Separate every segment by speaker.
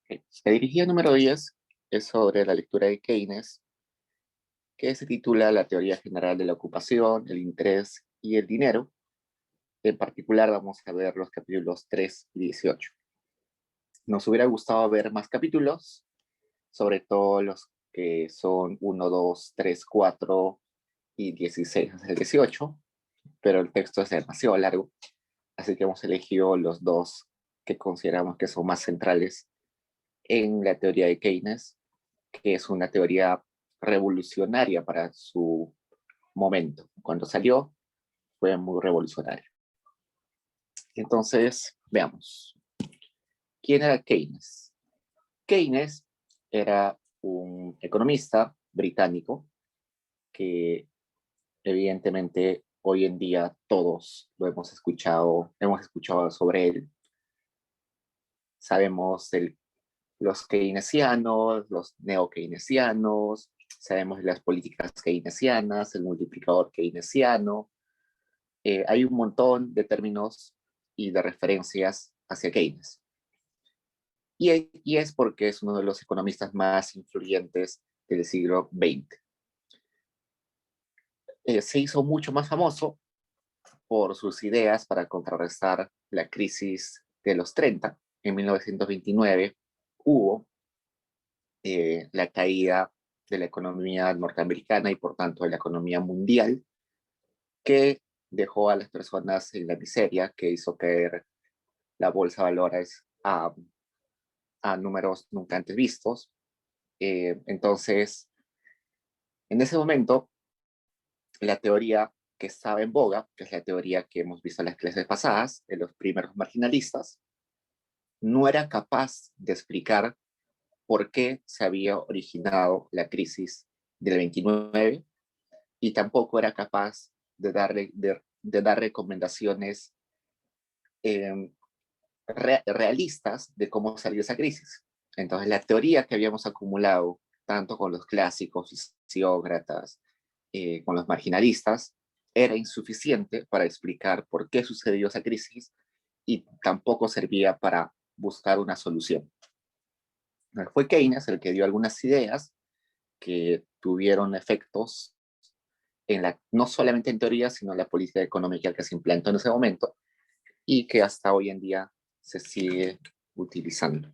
Speaker 1: Ok. La dirigida número 10 es sobre la lectura de Keynes, que se titula La teoría general de la ocupación, el interés y el dinero. En particular vamos a ver los capítulos 3 y 18. Nos hubiera gustado ver más capítulos, sobre todo los que son 1, 2, 3, 4 y 16 hasta el 18, pero el texto es demasiado largo, así que hemos elegido los dos que consideramos que son más centrales en la teoría de Keynes, que es una teoría revolucionaria para su momento. Cuando salió, fue muy revolucionaria. Entonces, veamos. ¿Quién era Keynes? Keynes era un economista británico que evidentemente hoy en día todos lo hemos escuchado sobre él. Sabemos los keynesianos, los neo-keynesianos, sabemos de las políticas keynesianas, el multiplicador keynesiano. Hay un montón de términos y de referencias hacia Keynes. Y es porque es uno de los economistas más influyentes del siglo XX. Se hizo mucho más famoso por sus ideas para contrarrestar la crisis de los 30. En 1929 hubo la caída de la economía norteamericana y por tanto de la economía mundial, que dejó a las personas en la miseria, que hizo caer la bolsa de valores a números nunca antes vistos. Entonces, en ese momento, la teoría que estaba en boga, que es la teoría que hemos visto en las clases pasadas, de los primeros marginalistas, no era capaz de explicar por qué se había originado la crisis del 29 y tampoco era capaz de dar recomendaciones eh, realistas de cómo salir de esa crisis. Entonces, la teoría que habíamos acumulado, tanto con los clásicos, fisiócratas, con los marginalistas, era insuficiente para explicar por qué sucedió esa crisis y tampoco servía para buscar una solución. Fue Keynes el que dio algunas ideas que tuvieron efectos no solamente en teoría, sino en la política económica que se implantó en ese momento y que hasta hoy en día se sigue utilizando.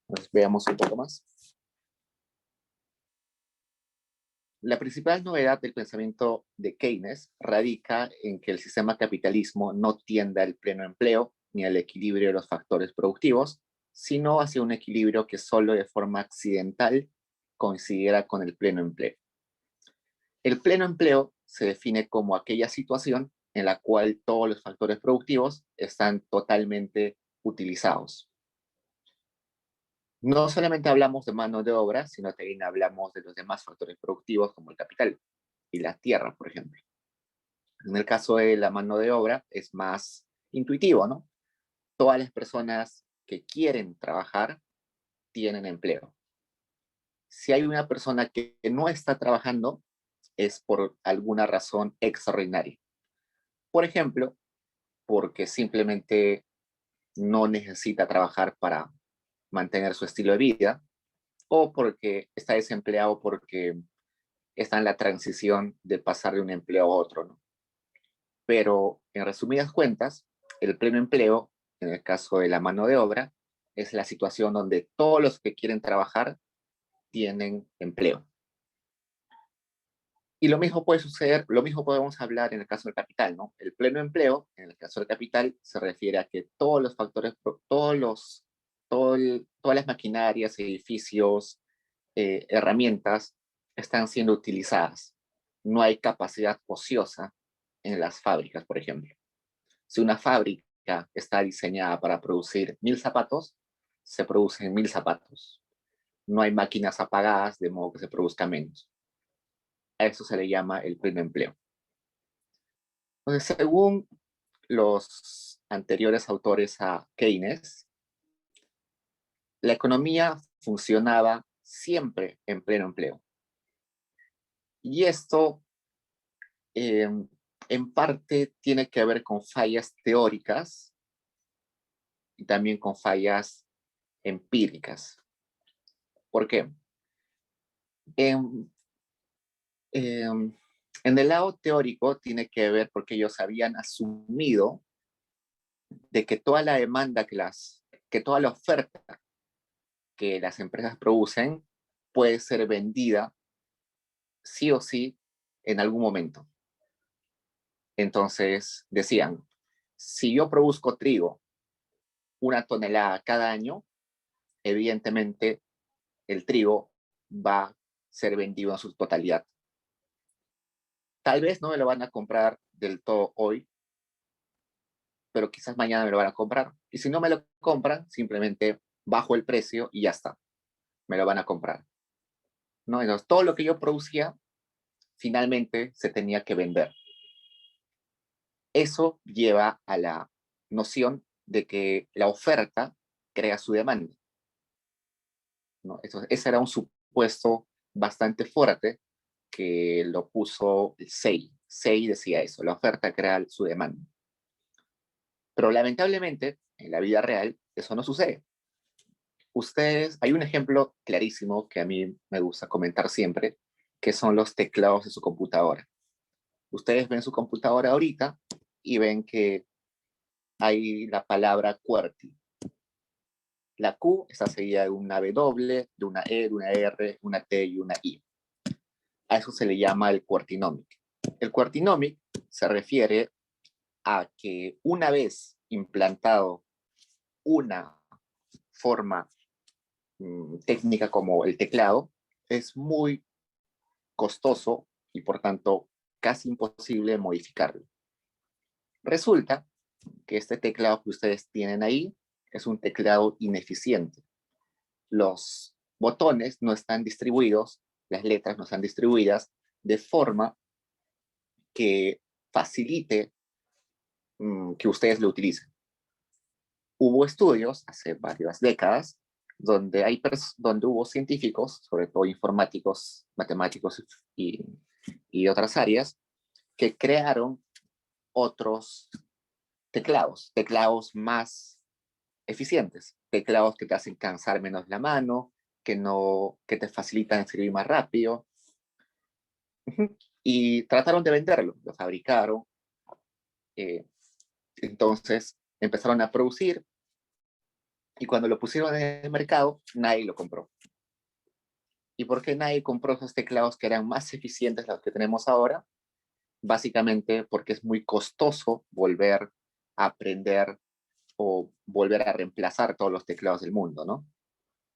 Speaker 1: Entonces, veamos un poco más. La principal novedad del pensamiento de Keynes radica en que el sistema capitalismo no tiende al pleno empleo ni al equilibrio de los factores productivos, sino hacia un equilibrio que solo de forma accidental coincidiera con el pleno empleo. El pleno empleo se define como aquella situación en la cual todos los factores productivos están totalmente utilizados. No solamente hablamos de mano de obra, sino también hablamos de los demás factores productivos como el capital y la tierra, por ejemplo. En el caso de la mano de obra es más intuitivo, ¿no? Todas las personas que quieren trabajar tienen empleo. Si hay una persona que no está trabajando, es por alguna razón extraordinaria. Por ejemplo, porque simplemente no necesita trabajar para mantener su estilo de vida, o porque está desempleado porque está en la transición de pasar de un empleo a otro, ¿no? Pero en resumidas cuentas, el pleno empleo, en el caso de la mano de obra, es la situación donde todos los que quieren trabajar tienen empleo. Y lo mismo puede suceder, lo mismo podemos hablar en el caso del capital, ¿no? El pleno empleo, en el caso del capital, se refiere a que todos los factores, todas las maquinarias, edificios, herramientas están siendo utilizadas. No hay capacidad ociosa en las fábricas, por ejemplo. Si una fábrica está diseñada para producir 1000 zapatos, se producen 1000 zapatos. No hay máquinas apagadas de modo que se produzca menos. A eso se le llama el pleno empleo. Entonces, según los anteriores autores a Keynes, la economía funcionaba siempre en pleno empleo. Y esto eh, en parte tiene que ver con fallas teóricas y también con fallas empíricas. ¿Por qué? En, en el lado teórico tiene que ver porque ellos habían asumido de que toda la demanda que toda la oferta que las empresas producen puede ser vendida sí o sí en algún momento. Entonces decían, si yo produzco trigo 1 tonelada cada año, evidentemente el trigo va a ser vendido en su totalidad. Tal vez no me lo van a comprar del todo hoy, pero quizás mañana me lo van a comprar. Y si no me lo compran, simplemente bajo el precio y ya está. Me lo van a comprar. ¿No? Entonces, todo lo que yo producía finalmente se tenía que vender. Eso lleva a la noción de que la oferta crea su demanda, ¿no? Ese era un supuesto bastante fuerte que lo puso Say. Say decía eso, la oferta crea su demanda. Pero lamentablemente, en la vida real, eso no sucede. Hay un ejemplo clarísimo que a mí me gusta comentar siempre, que son los teclados de su computadora. Ustedes ven su computadora ahorita y ven que hay la palabra QWERTY. La Q está seguida de una W, de una E, de una R, una T y una I. A eso se le llama el QWERTYnomic. El QWERTYnomic se refiere a que una vez implantado una forma técnica como el teclado, es muy costoso y por tanto casi imposible modificarlo. Resulta que este teclado que ustedes tienen ahí es un teclado ineficiente. Los botones no están distribuidos, las letras no están distribuidas de forma que facilite que ustedes lo utilicen. Hubo estudios hace varias décadas donde hubo científicos, sobre todo informáticos, matemáticos y otras áreas, que crearon otros teclados más eficientes, teclados que te hacen cansar menos la mano, que te facilitan escribir más rápido. Y trataron de venderlo, lo fabricaron. Entonces empezaron a producir y cuando lo pusieron en el mercado, nadie lo compró. ¿Y por qué nadie compró esos teclados que eran más eficientes de los que tenemos ahora? Básicamente porque es muy costoso volver a aprender o volver a reemplazar todos los teclados del mundo, ¿no?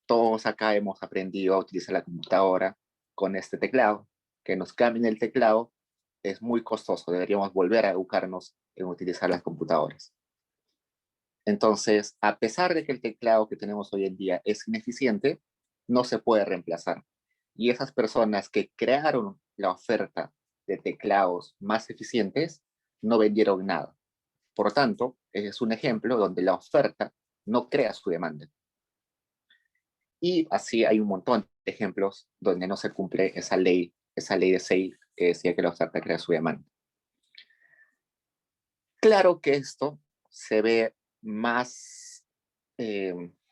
Speaker 1: Todos acá hemos aprendido a utilizar la computadora con este teclado. Que nos cambien el teclado es muy costoso. Deberíamos volver a educarnos en utilizar las computadoras. Entonces, a pesar de que el teclado que tenemos hoy en día es ineficiente, no se puede reemplazar. Y esas personas que crearon la oferta de teclados más eficientes no vendieron nada. Por tanto, es un ejemplo donde la oferta no crea su demanda. Y así hay un montón de ejemplos donde no se cumple esa ley de Say que decía que la oferta crea su demanda. Claro que esto se ve más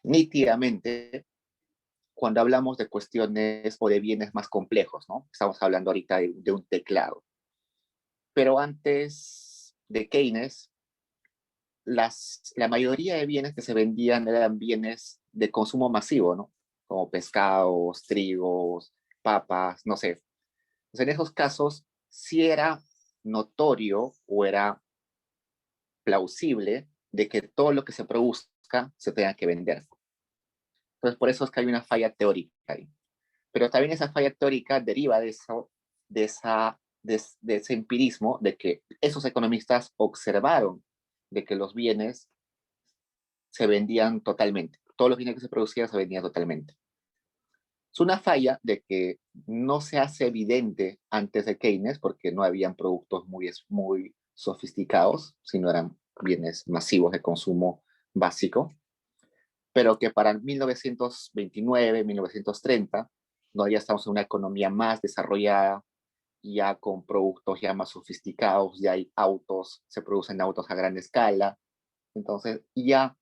Speaker 1: nítidamente cuando hablamos de cuestiones o de bienes más complejos, ¿no? Estamos hablando ahorita de un teclado. Pero antes de Keynes, la mayoría de bienes que se vendían eran bienes de consumo masivo, ¿no? Como pescados, trigos, papas, no sé. Entonces, en esos casos, sí era notorio o era plausible de que todo lo que se produzca se tenga que vender. Entonces, por eso es que hay una falla teórica ahí. Pero también esa falla teórica deriva de ese empirismo, de que esos economistas observaron de que los bienes se vendían totalmente. Todos los bienes que se producían se vendían totalmente. Es una falla de que no se hace evidente antes de Keynes porque no habían productos muy sofisticados, sino eran bienes masivos de consumo básico, pero que para 1929, 1930, no, ya estamos en una economía más desarrollada, ya con productos ya más sofisticados, ya hay autos, se producen autos a gran escala, entonces ya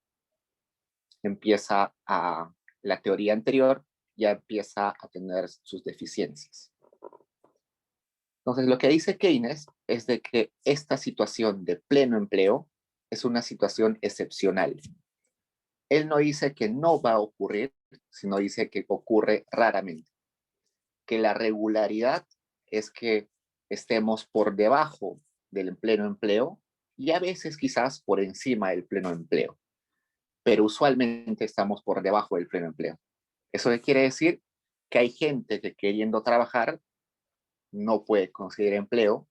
Speaker 1: empieza a, la teoría anterior ya empieza a tener sus deficiencias. Entonces, lo que dice Keynes es de que esta situación de pleno empleo es una situación excepcional. Él no dice que no va a ocurrir, sino dice que ocurre raramente. Que la regularidad es que estemos por debajo del pleno empleo y a veces quizás por encima del pleno empleo, pero usualmente estamos por debajo del pleno empleo. Eso quiere decir que hay gente que queriendo trabajar no puede conseguir empleo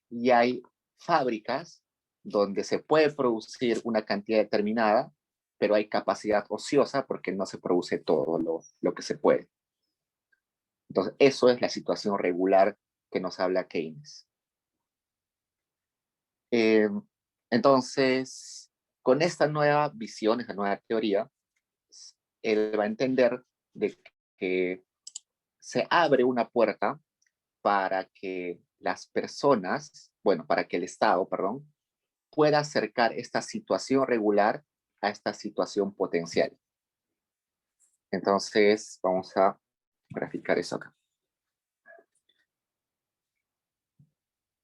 Speaker 1: y hay fábricas donde se puede producir una cantidad determinada, pero hay capacidad ociosa porque no se produce todo lo que se puede. Entonces, eso es la situación regular que nos habla Keynes. Eh, entonces, con esta nueva visión, esta nueva teoría, él va a entender de que se abre una puerta para que las personas, bueno, para que el Estado, perdón, pueda acercar esta situación regular a esta situación potencial. Entonces, vamos a graficar eso acá.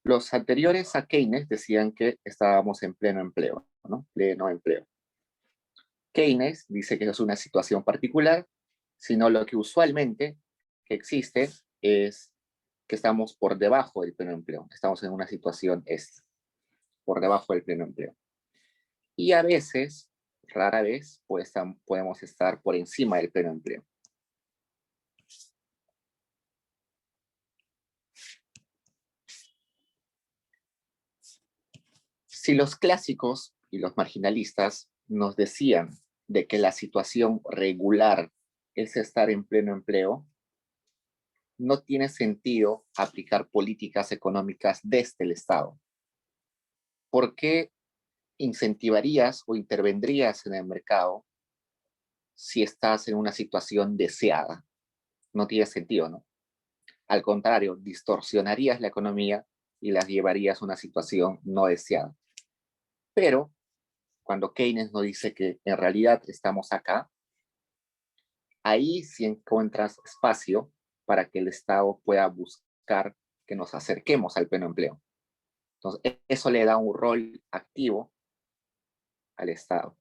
Speaker 1: Los anteriores a Keynes decían que estábamos en pleno empleo, ¿no? Pleno empleo. Keynes dice que eso es una situación particular, sino lo que usualmente existe es que estamos por debajo del pleno empleo. Estamos en una situación por debajo del pleno empleo. Y a veces, rara vez, pues, podemos estar por encima del pleno empleo. Si los clásicos y los marginalistas nos decían de que la situación regular es estar en pleno empleo, no tiene sentido aplicar políticas económicas desde el Estado. ¿Por qué incentivarías o intervendrías en el mercado si estás en una situación deseada? No tiene sentido, ¿no? Al contrario, distorsionarías la economía y las llevarías a una situación no deseada. Pero cuando Keynes nos dice que en realidad estamos acá, ahí sí encuentras espacio para que el Estado pueda buscar que nos acerquemos al pleno empleo. Entonces, eso le da un rol activo al Estado.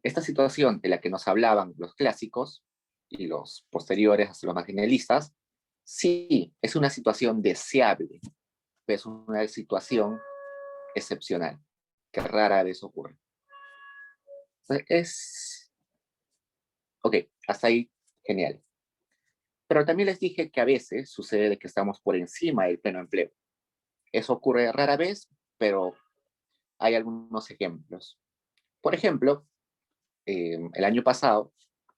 Speaker 1: Esta situación de la que nos hablaban los clásicos y los posteriores, hasta los marginalistas, sí, es una situación deseable, pero es una situación excepcional, que rara vez ocurre. Ok, hasta ahí, genial. Pero también les dije que a veces sucede de que estamos por encima del pleno empleo. Eso ocurre rara vez, pero hay algunos ejemplos. Por ejemplo, el año pasado,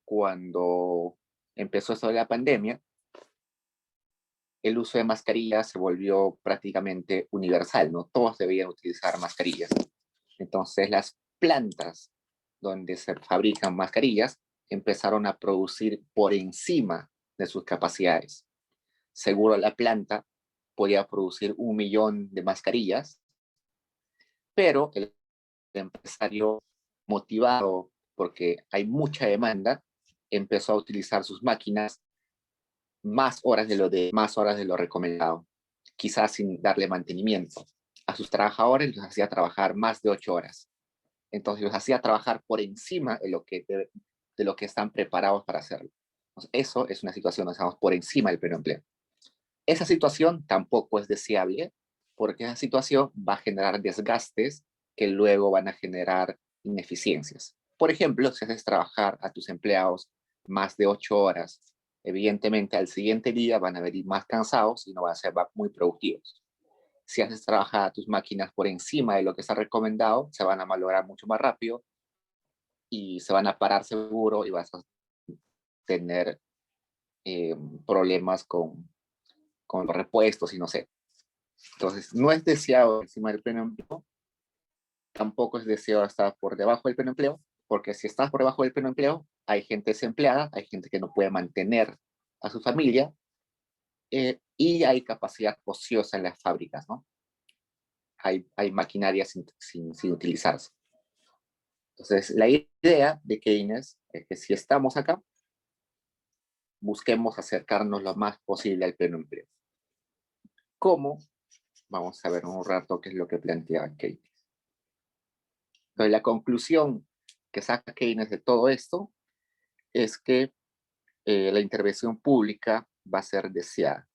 Speaker 1: cuando empezó esto de la pandemia, el uso de mascarillas se volvió prácticamente universal, ¿no? Todos debían utilizar mascarillas. Entonces, las plantas donde se fabrican mascarillas empezaron a producir por encima de sus capacidades. Seguro la planta podía producir 1 millón de mascarillas, pero el empresario, motivado porque hay mucha demanda, empezó a utilizar sus máquinas más horas de lo recomendado, quizás sin darle mantenimiento. A sus trabajadores los hacía trabajar más de 8 horas. Entonces los hacía trabajar por encima de lo que están preparados para hacerlo. Entonces, eso es una situación donde estamos por encima del pleno empleo. Esa situación tampoco es deseable porque esa situación va a generar desgastes que luego van a generar ineficiencias. Por ejemplo, si haces trabajar a tus empleados más de 8 horas, evidentemente al siguiente día van a venir más cansados y no van a ser muy productivos. Si haces trabajar a tus máquinas por encima de lo que está recomendado, se van a malograr mucho más rápido y se van a parar seguro y vas a tener eh, problemas con los repuestos y no sé. Entonces, no es deseado encima del pleno empleo, tampoco es deseado estar por debajo del pleno empleo, porque si estás por debajo del pleno empleo, hay gente desempleada, hay gente que no puede mantener a su familia y hay capacidad ociosa en las fábricas, ¿no? Hay maquinaria sin utilizarse. Entonces, la idea de Keynes es que si estamos acá, busquemos acercarnos lo más posible al pleno empleo. ¿Cómo? Vamos a ver un rato qué es lo que plantea Keynes. Entonces, la conclusión que saca Keynes de todo esto es que la intervención pública va a ser deseada.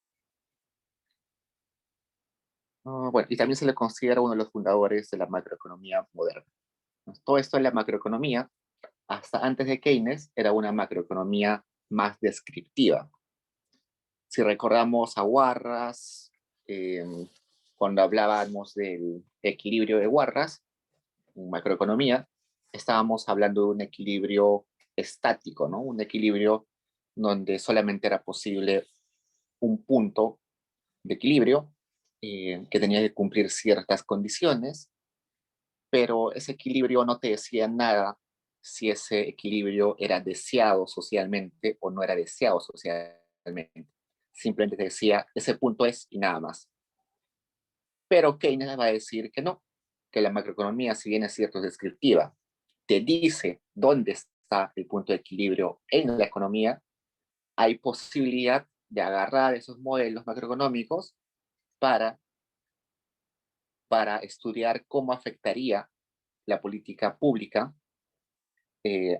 Speaker 1: Bueno, y también se le considera uno de los fundadores de la macroeconomía moderna. Todo esto en la macroeconomía, hasta antes de Keynes, era una macroeconomía más descriptiva. Si recordamos a Warras, cuando hablábamos del equilibrio de Warras, en macroeconomía, estábamos hablando de un equilibrio estático, ¿no? Un equilibrio donde solamente era posible un punto de equilibrio que tenía que cumplir ciertas condiciones, pero ese equilibrio no te decía nada si ese equilibrio era deseado socialmente o no era deseado socialmente. Simplemente te decía, ese punto es y nada más. Pero Keynes va a decir que no, que la macroeconomía, si bien es cierto, es descriptiva, te dice dónde está el punto de equilibrio en la economía, hay posibilidad de agarrar esos modelos macroeconómicos para, para estudiar cómo afectaría la política pública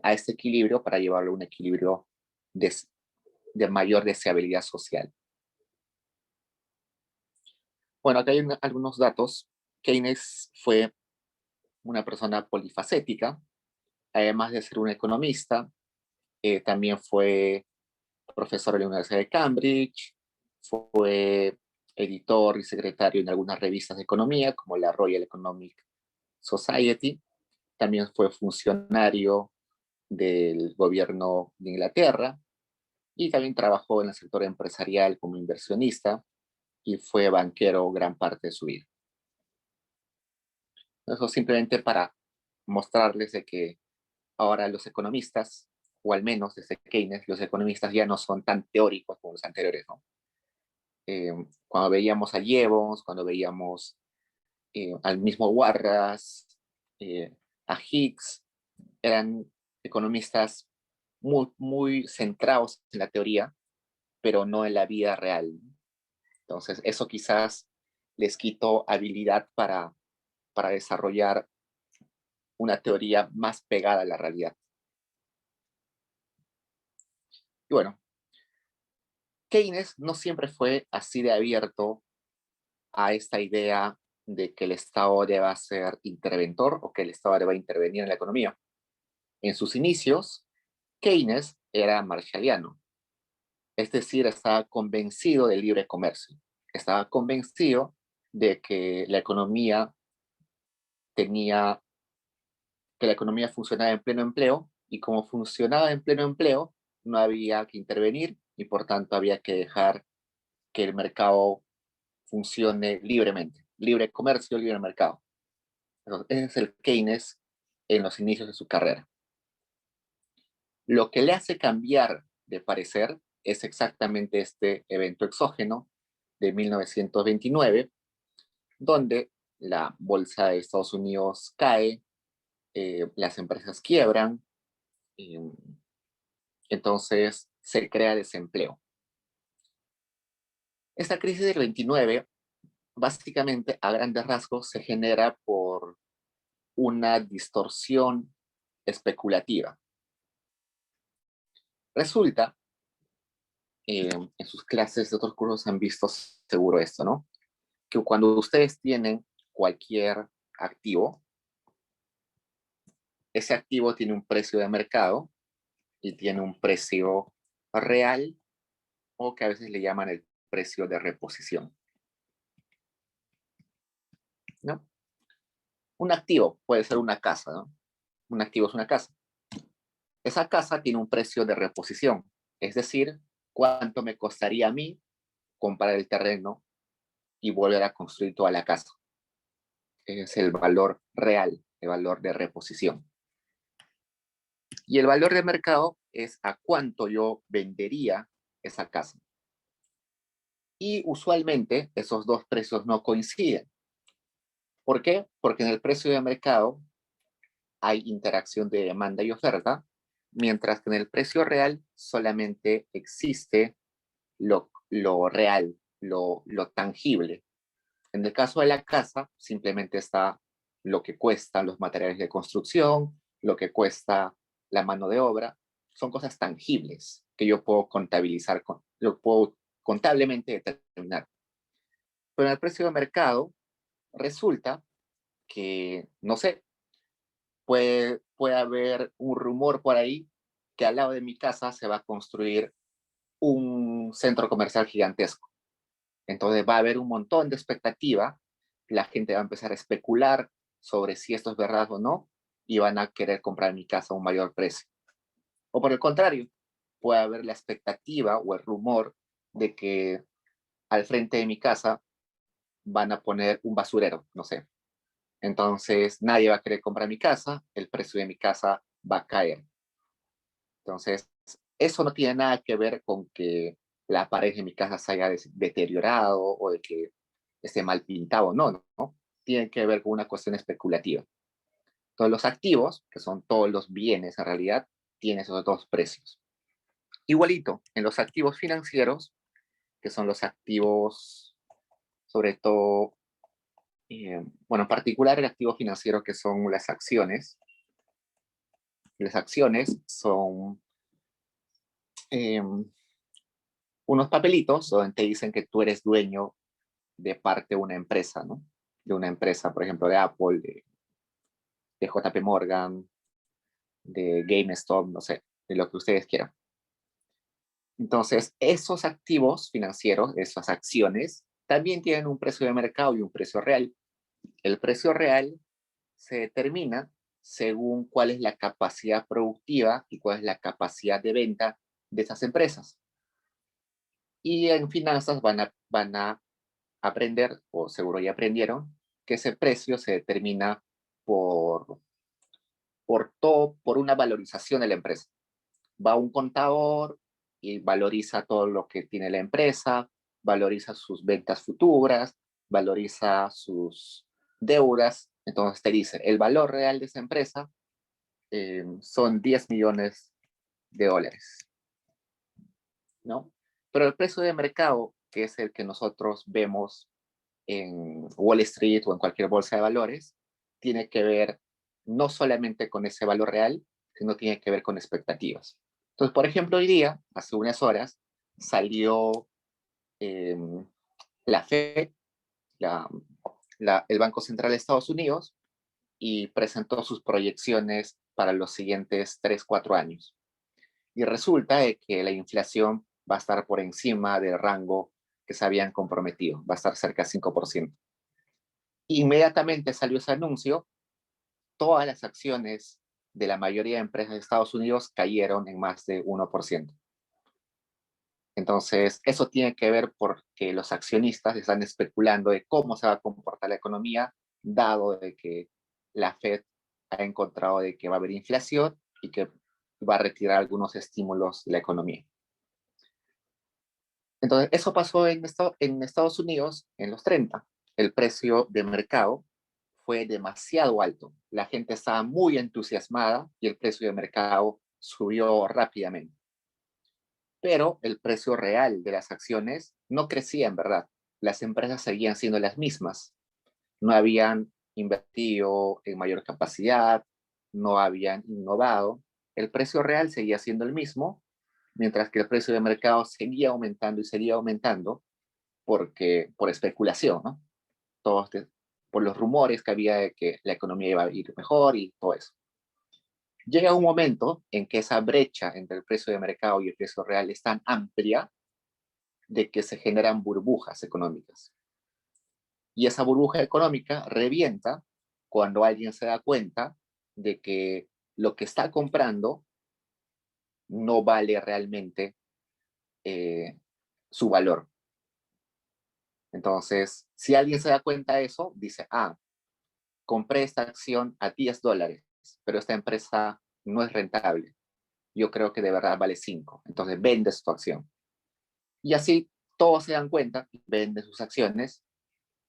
Speaker 1: a este equilibrio para llevarlo a un equilibrio de mayor deseabilidad social. Bueno, acá hay algunos datos. Keynes fue una persona polifacética, además de ser un economista, también fue profesor de la Universidad de Cambridge, fue editor y secretario en algunas revistas de economía, como la Royal Economic Society, también fue funcionario del gobierno de Inglaterra y también trabajó en el sector empresarial como inversionista y fue banquero gran parte de su vida. Eso simplemente para mostrarles de que ahora los economistas, o al menos desde Keynes, los economistas ya no son tan teóricos como los anteriores, ¿no? Cuando veíamos a Jevons, cuando veíamos al mismo Warras, a Hicks, eran economistas muy centrados en la teoría, pero no en la vida real. Entonces, eso quizás les quitó habilidad para desarrollar una teoría más pegada a la realidad. Y bueno, Keynes no siempre fue así de abierto a esta idea de que el Estado deba ser interventor o que el Estado deba intervenir en la economía. En sus inicios, Keynes era marshalliano, es decir, estaba convencido del libre comercio, estaba convencido de que la economía tenía, que la economía funcionaba en pleno empleo y como funcionaba en pleno empleo, no había que intervenir y por tanto había que dejar que el mercado funcione libremente. Libre comercio, libre mercado. Entonces, ese es el Keynes en los inicios de su carrera. Lo que le hace cambiar de parecer es exactamente este evento exógeno de 1929, donde la bolsa de Estados Unidos cae, las empresas quiebran, eh, entonces se crea desempleo. Esta crisis del 29, básicamente a grandes rasgos, se genera por una distorsión especulativa. Resulta, en sus clases de otros cursos han visto seguro esto, ¿no? Que cuando ustedes tienen cualquier activo, ese activo tiene un precio de mercado y tiene un precio real o que a veces le llaman el precio de reposición, ¿no? Un activo puede ser una casa, ¿no? Un activo es una casa. Esa casa tiene un precio de reposición, es decir, cuánto me costaría a mí comprar el terreno y volver a construir toda la casa. Es el valor real, el valor de reposición. Y el valor de mercado es a cuánto yo vendería esa casa. Y usualmente esos dos precios no coinciden. ¿Por qué? Porque en el precio de mercado hay interacción de demanda y oferta, mientras que en el precio real solamente existe lo real, lo tangible. En el caso de la casa, simplemente está lo que cuestan los materiales de construcción, lo que cuesta la mano de obra. Son cosas tangibles que yo puedo contabilizar, yo puedo contablemente determinar. Pero en el precio de mercado resulta que, no sé, puede haber un rumor por ahí que al lado de mi casa se va a construir un centro comercial gigantesco. Entonces va a haber un montón de expectativa, la gente va a empezar a especular sobre si esto es verdad o no, y van a querer comprar mi casa a un mayor precio. O por el contrario, puede haber la expectativa o el rumor de que al frente de mi casa van a poner un basurero, no sé. Entonces nadie va a querer comprar mi casa, el precio de mi casa va a caer. Entonces, eso no tiene nada que ver con que la pared de mi casa se haya deteriorado o de que esté mal pintado, no, no, no. Tiene que ver con una cuestión especulativa. Entonces, los activos, que son todos los bienes en realidad, tienen esos dos precios. Igualito, en los activos financieros, que son los activos, sobre todo, bueno, en particular el activo financiero que son las acciones. Las acciones son eh, unos papelitos donde te dicen que tú eres dueño de parte de una empresa, ¿no? De una empresa, por ejemplo, de Apple, de JP Morgan, de GameStop, no sé, de lo que ustedes quieran. Entonces, esos activos financieros, esas acciones, también tienen un precio de mercado y un precio real. El precio real se determina según cuál es la capacidad productiva y cuál es la capacidad de venta de esas empresas. Y en finanzas van a aprender, o seguro ya aprendieron, que ese precio se determina por, por una valorización de la empresa. Va un contador y valoriza todo lo que tiene la empresa, valoriza sus ventas futuras, valoriza sus deudas. Entonces te dice, el valor real de esa empresa son 10 millones de dólares, ¿no? Pero el precio de mercado, que es el que nosotros vemos en Wall Street o en cualquier bolsa de valores, tiene que ver no solamente con ese valor real, sino tiene que ver con expectativas. Entonces, por ejemplo, hoy día, hace unas horas, salió eh, la Fed, la, el Banco Central de Estados Unidos, y presentó sus proyecciones para los siguientes 3, 4 años. Y resulta de que la inflación va a estar por encima del rango que se habían comprometido, va a estar cerca del 5%. Inmediatamente salió ese anuncio, todas las acciones de la mayoría de empresas de Estados Unidos cayeron en más de 1%. Entonces, eso tiene que ver porque los accionistas están especulando de cómo se va a comportar la economía, dado de que la Fed ha encontrado de que va a haber inflación y que va a retirar algunos estímulos de la economía. Entonces, eso pasó en Estados Unidos en los 30. El precio de mercado fue demasiado alto. La gente estaba muy entusiasmada y el precio de mercado subió rápidamente. Pero el precio real de las acciones no crecía en verdad. Las empresas seguían siendo las mismas. No habían invertido en mayor capacidad, no habían innovado. El precio real seguía siendo el mismo, mientras que el precio de mercado seguía aumentando y seguía aumentando por especulación, ¿no? Todos por los rumores que había de que la economía iba a ir mejor y todo eso. Llega un momento en que esa brecha entre el precio de mercado y el precio real es tan amplia de que se generan burbujas económicas. Y esa burbuja económica revienta cuando alguien se da cuenta de que lo que está comprando no vale realmente eh, su valor. Entonces, si alguien se da cuenta de eso, dice, compré esta acción a $10, pero esta empresa no es rentable. Yo creo que de verdad vale 5. Entonces, vendes tu acción. Y así todos se dan cuenta, venden sus acciones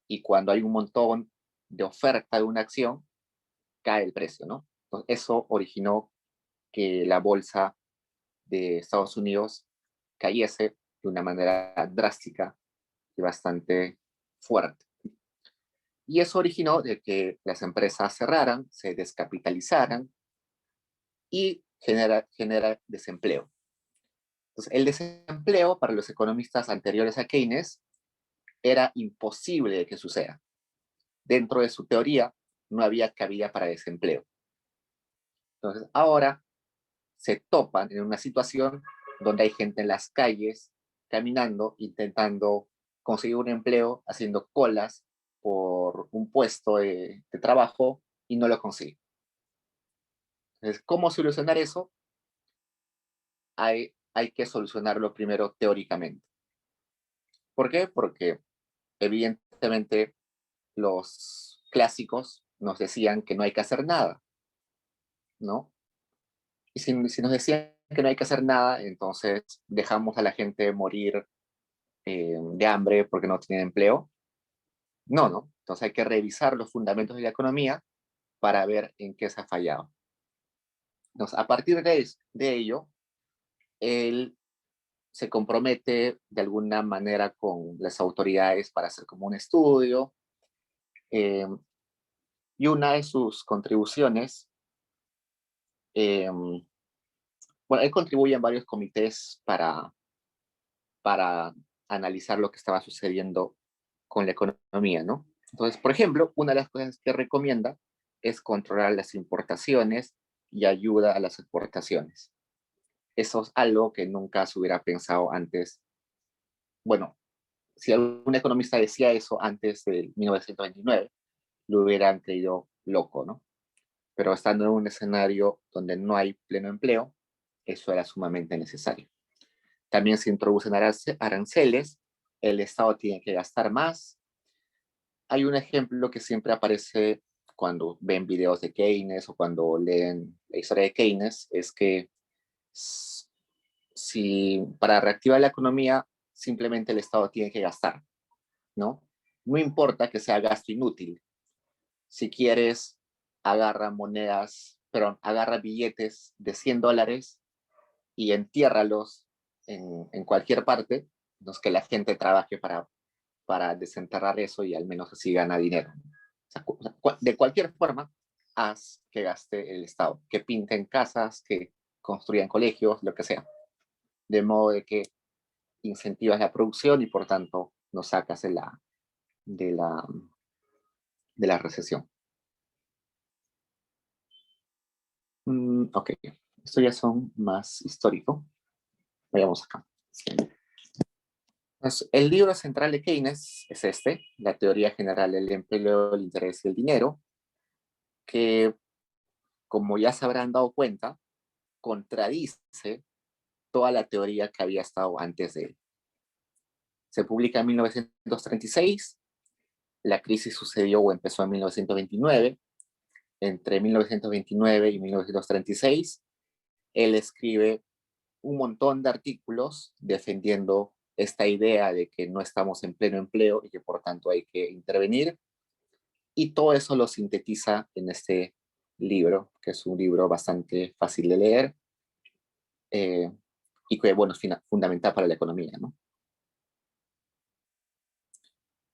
Speaker 1: y cuando hay un montón de oferta de una acción, cae el precio, ¿no? Pues eso originó que la bolsa de Estados Unidos cayese de una manera drástica y bastante fuerte. Y eso originó de que las empresas cerraran, se descapitalizaran y genera desempleo. Entonces, el desempleo para los economistas anteriores a Keynes era imposible de que suceda. Dentro de su teoría no había cabida para desempleo. Entonces, ahora se topan en una situación donde hay gente en las calles caminando, intentando conseguir un empleo, haciendo colas por un puesto de trabajo y no lo consigue. Entonces, ¿cómo solucionar eso? Hay que solucionarlo primero teóricamente. ¿Por qué? Porque evidentemente los clásicos nos decían que no hay que hacer nada, ¿no? Y si nos decían que no hay que hacer nada, entonces dejamos a la gente morir de hambre porque no tienen empleo. No, ¿no? Entonces hay que revisar los fundamentos de la economía para ver en qué se ha fallado. Entonces, a partir de ello, él se compromete de alguna manera con las autoridades para hacer como un estudio. eh, y una de sus contribuciones, eh, bueno, él contribuye en varios comités para analizar lo que estaba sucediendo con la economía, ¿no? Entonces, por ejemplo, una de las cosas que recomienda es controlar las importaciones y ayuda a las exportaciones. Eso es algo que nunca se hubiera pensado antes. Bueno, si algún economista decía eso antes de 1929, lo hubieran creído loco, ¿no? Pero estando en un escenario donde no hay pleno empleo, eso era sumamente necesario. También se introducen aranceles, el Estado tiene que gastar más. Hay un ejemplo que siempre aparece cuando ven videos de Keynes o cuando leen la historia de Keynes, es que si para reactivar la economía simplemente el Estado tiene que gastar, ¿no? No importa que sea gasto inútil. Si quieres, agarra monedas, perdón, agarra billetes de $100 y entiérralos en cualquier parte, entonces que la gente trabaje para desenterrar eso y al menos así gana dinero. O sea, de cualquier forma, haz que gaste el Estado, que pinten casas, que construyan colegios, lo que sea. De modo de que incentivas la producción y por tanto nos sacas de la, de la recesión. Ok, esto ya son más histórico. Veamos acá. Pues, el libro central de Keynes es este, La teoría general del empleo, el interés y el dinero, que, como ya se habrán dado cuenta, contradice toda la teoría que había estado antes de él. Se publica en 1936, la crisis sucedió o empezó en 1929. Entre 1929 y 1936, él escribe un montón de artículos defendiendo esta idea de que no estamos en pleno empleo y que por tanto hay que intervenir. Y todo eso lo sintetiza en este libro, que es un libro bastante fácil de leer eh, y que, bueno, es fundamental para la economía, ¿no?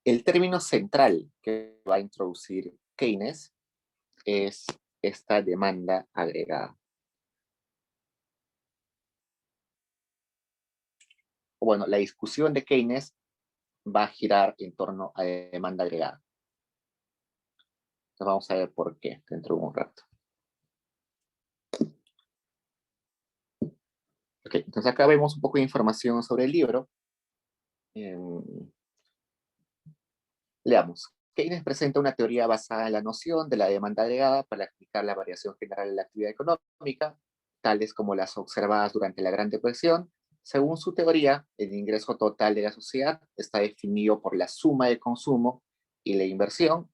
Speaker 1: El término central que va a introducir Keynes es esta demanda agregada. Bueno, la discusión de Keynes va a girar en torno a demanda agregada. Entonces vamos a ver por qué dentro de un rato. Ok, entonces acá vemos un poco de información sobre el libro. Leamos. Keynes presenta una teoría basada en la noción de la demanda agregada para explicar la variación general de la actividad económica, tales como las observadas durante la Gran Depresión. Según su teoría, el ingreso total de la sociedad está definido por la suma de consumo y la inversión,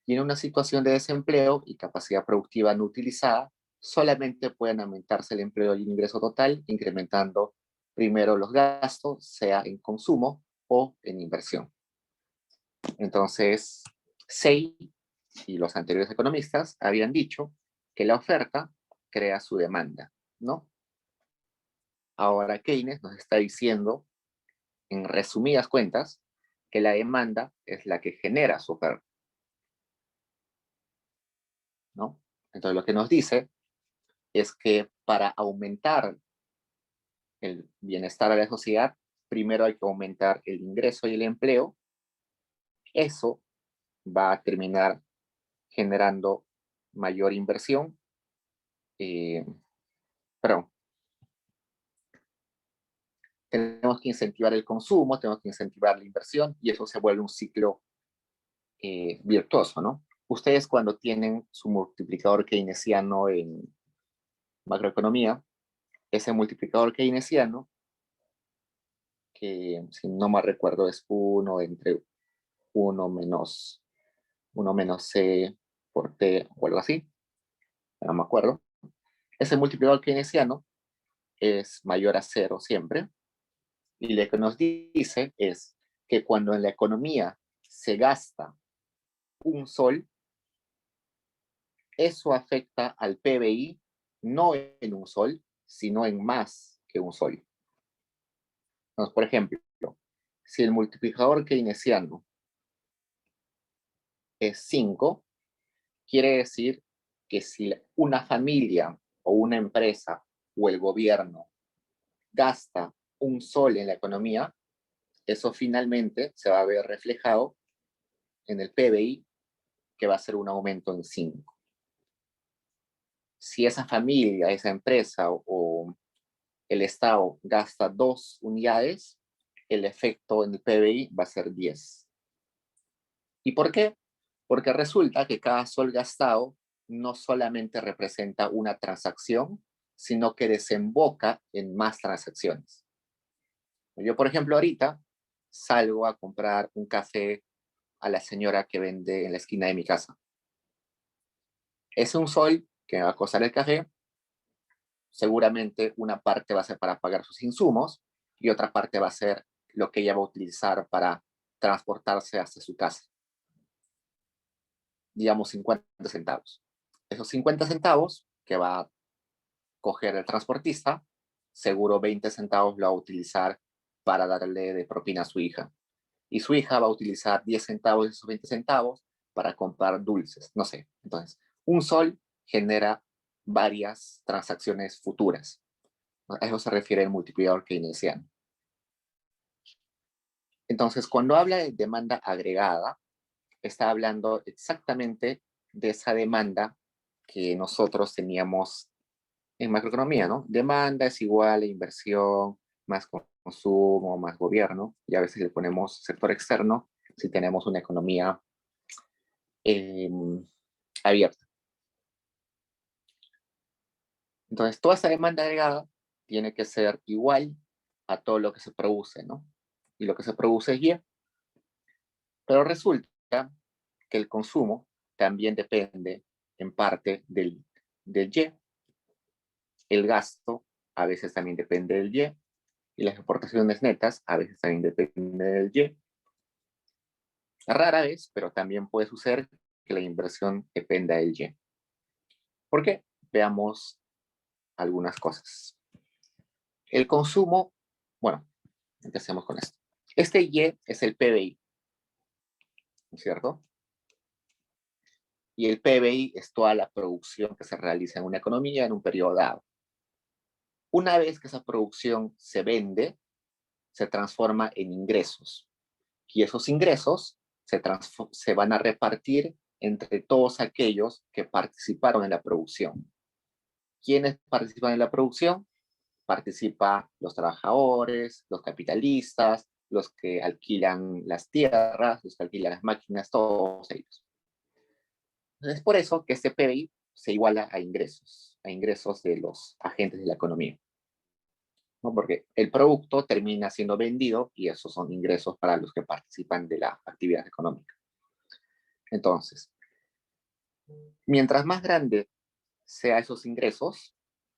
Speaker 1: y en una situación de desempleo y capacidad productiva no utilizada, solamente pueden aumentarse el empleo y el ingreso total, incrementando primero los gastos, sea en consumo o en inversión. Entonces, Say y los anteriores economistas habían dicho que la oferta crea su demanda, ¿no? Ahora Keynes nos está diciendo, en resumidas cuentas, que la demanda es la que genera su oferta, ¿no? Entonces lo que nos dice es que para aumentar el bienestar de la sociedad, primero hay que aumentar el ingreso y el empleo. Eso va a terminar generando mayor inversión, eh, perdón, tenemos que incentivar el consumo, tenemos que incentivar la inversión y eso se vuelve un ciclo virtuoso, ¿no? Ustedes cuando tienen su multiplicador keynesiano en macroeconomía, ese multiplicador keynesiano, que si no me recuerdo es 1 entre 1 menos C por T o algo así, no me acuerdo. Ese multiplicador keynesiano es mayor a 0 siempre, y lo que nos dice es que cuando en la economía se gasta un sol, eso afecta al PBI no en un sol, sino en más que un sol. Entonces, por ejemplo, si el multiplicador keynesiano es 5, quiere decir que si una familia o una empresa o el gobierno gasta un sol en la economía, eso finalmente se va a ver reflejado en el PBI, que va a ser un aumento en 5. Si esa familia, esa empresa o el Estado gasta 2 unidades, el efecto en el PBI va a ser 10. ¿Y por qué? Porque resulta que cada sol gastado no solamente representa una transacción, sino que desemboca en más transacciones. Yo, por ejemplo, ahorita salgo a comprar un café a la señora que vende en la esquina de mi casa. Es un sol que me va a costar el café. Seguramente una parte va a ser para pagar sus insumos y otra parte va a ser lo que ella va a utilizar para transportarse hasta su casa. Digamos 50 centavos. Esos 50 centavos que va a coger el transportista, seguro 20 centavos lo va a utilizar para darle de propina a su hija. Y su hija va a utilizar 10 centavos de esos 20 centavos para comprar dulces, no sé. Entonces, un sol genera varias transacciones futuras. A eso se refiere el multiplicador keynesiano. Entonces, cuando habla de demanda agregada, está hablando exactamente de esa demanda que nosotros teníamos en macroeconomía, ¿no? Demanda es igual a inversión, más consumo, más gobierno, y a veces le ponemos sector externo si tenemos una economía eh, abierta. Entonces, toda esa demanda agregada tiene que ser igual a todo lo que se produce, ¿no? Y lo que se produce es Y. Pero resulta que el consumo también depende en parte del Y. El gasto a veces también depende del y las exportaciones netas a veces también dependen del Y. Rara vez, pero también puede suceder que la inversión dependa del Y. ¿Por qué? Veamos algunas cosas. El consumo, bueno, empecemos con esto. Este Y es el PBI, ¿no es cierto? Y el PBI es toda la producción que se realiza en una economía en un periodo dado. Una vez que esa producción se vende, se transforma en ingresos. Y esos ingresos se van a repartir entre todos aquellos que participaron en la producción. ¿Quiénes participan en la producción? Participan los trabajadores, los capitalistas, los que alquilan las tierras, los que alquilan las máquinas, todos ellos. Es por eso que este PBI se iguala a ingresos de los agentes de la economía, ¿no? Porque el producto termina siendo vendido y esos son ingresos para los que participan de la actividad económica. Entonces, mientras más grande sea esos ingresos,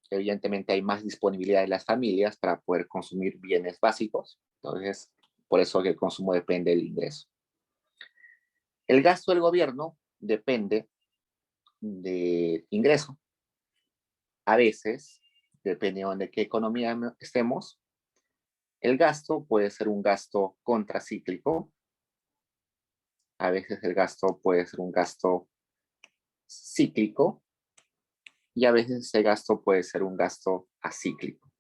Speaker 1: evidentemente hay más disponibilidad de las familias para poder consumir bienes básicos. Entonces, por eso que el consumo depende del ingreso. El gasto del gobierno depende del ingreso. a veces, dependiendo de qué economía estemos, el gasto puede ser un gasto contracíclico, a veces el gasto puede ser un gasto cíclico y a veces ese gasto puede ser un gasto acíclico.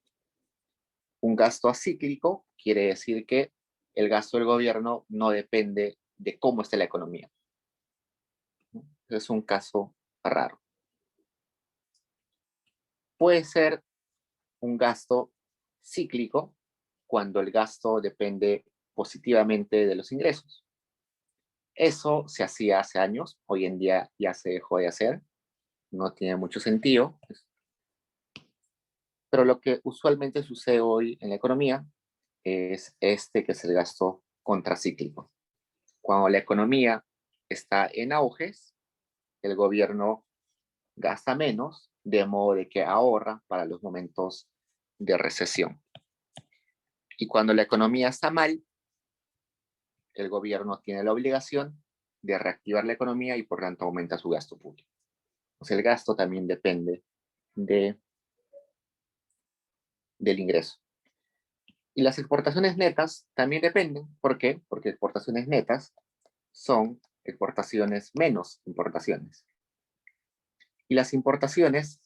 Speaker 1: Un gasto acíclico quiere decir que el gasto del gobierno no depende de cómo esté la economía. Es un caso raro. Puede ser un gasto cíclico cuando el gasto depende positivamente de los ingresos. Eso se hacía hace años, hoy en día ya se dejó de hacer, no tiene mucho sentido, pero lo que usualmente sucede hoy en la economía es que es el gasto contracíclico. Cuando la economía está en auges, el gobierno gasta menos, de modo de que ahorra para los momentos de recesión. Y cuando la economía está mal, el gobierno tiene la obligación de reactivar la economía y por tanto aumenta su gasto público. O sea, el gasto también depende de, del ingreso. Y las exportaciones netas también dependen. ¿Por qué? Porque exportaciones netas son exportaciones menos importaciones. Y las importaciones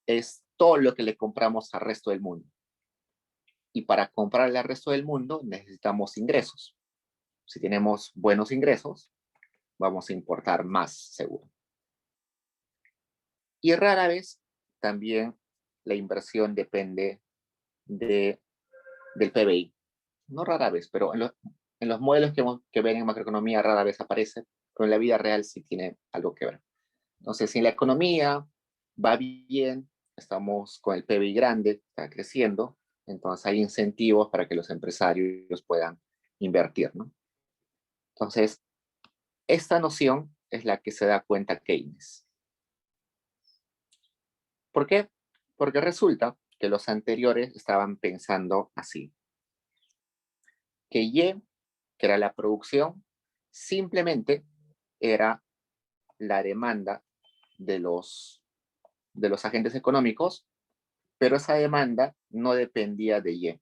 Speaker 1: es todo lo que le compramos al resto del mundo. Y para comprarle al resto del mundo necesitamos ingresos. Si tenemos buenos ingresos, vamos a importar más seguro. Y rara vez también la inversión depende del PBI. No rara vez, pero en los modelos que ven en macroeconomía rara vez aparece, pero en la vida real sí tiene algo que ver. Entonces, si la economía va bien, estamos con el PBI grande, está creciendo, entonces hay incentivos para que los empresarios puedan invertir, ¿no? Entonces, esta noción es la que se da cuenta Keynes. ¿Por qué? Porque resulta que los anteriores estaban pensando así, que Y, que era la producción, simplemente era la demanda de los agentes económicos, pero esa demanda no dependía de Y.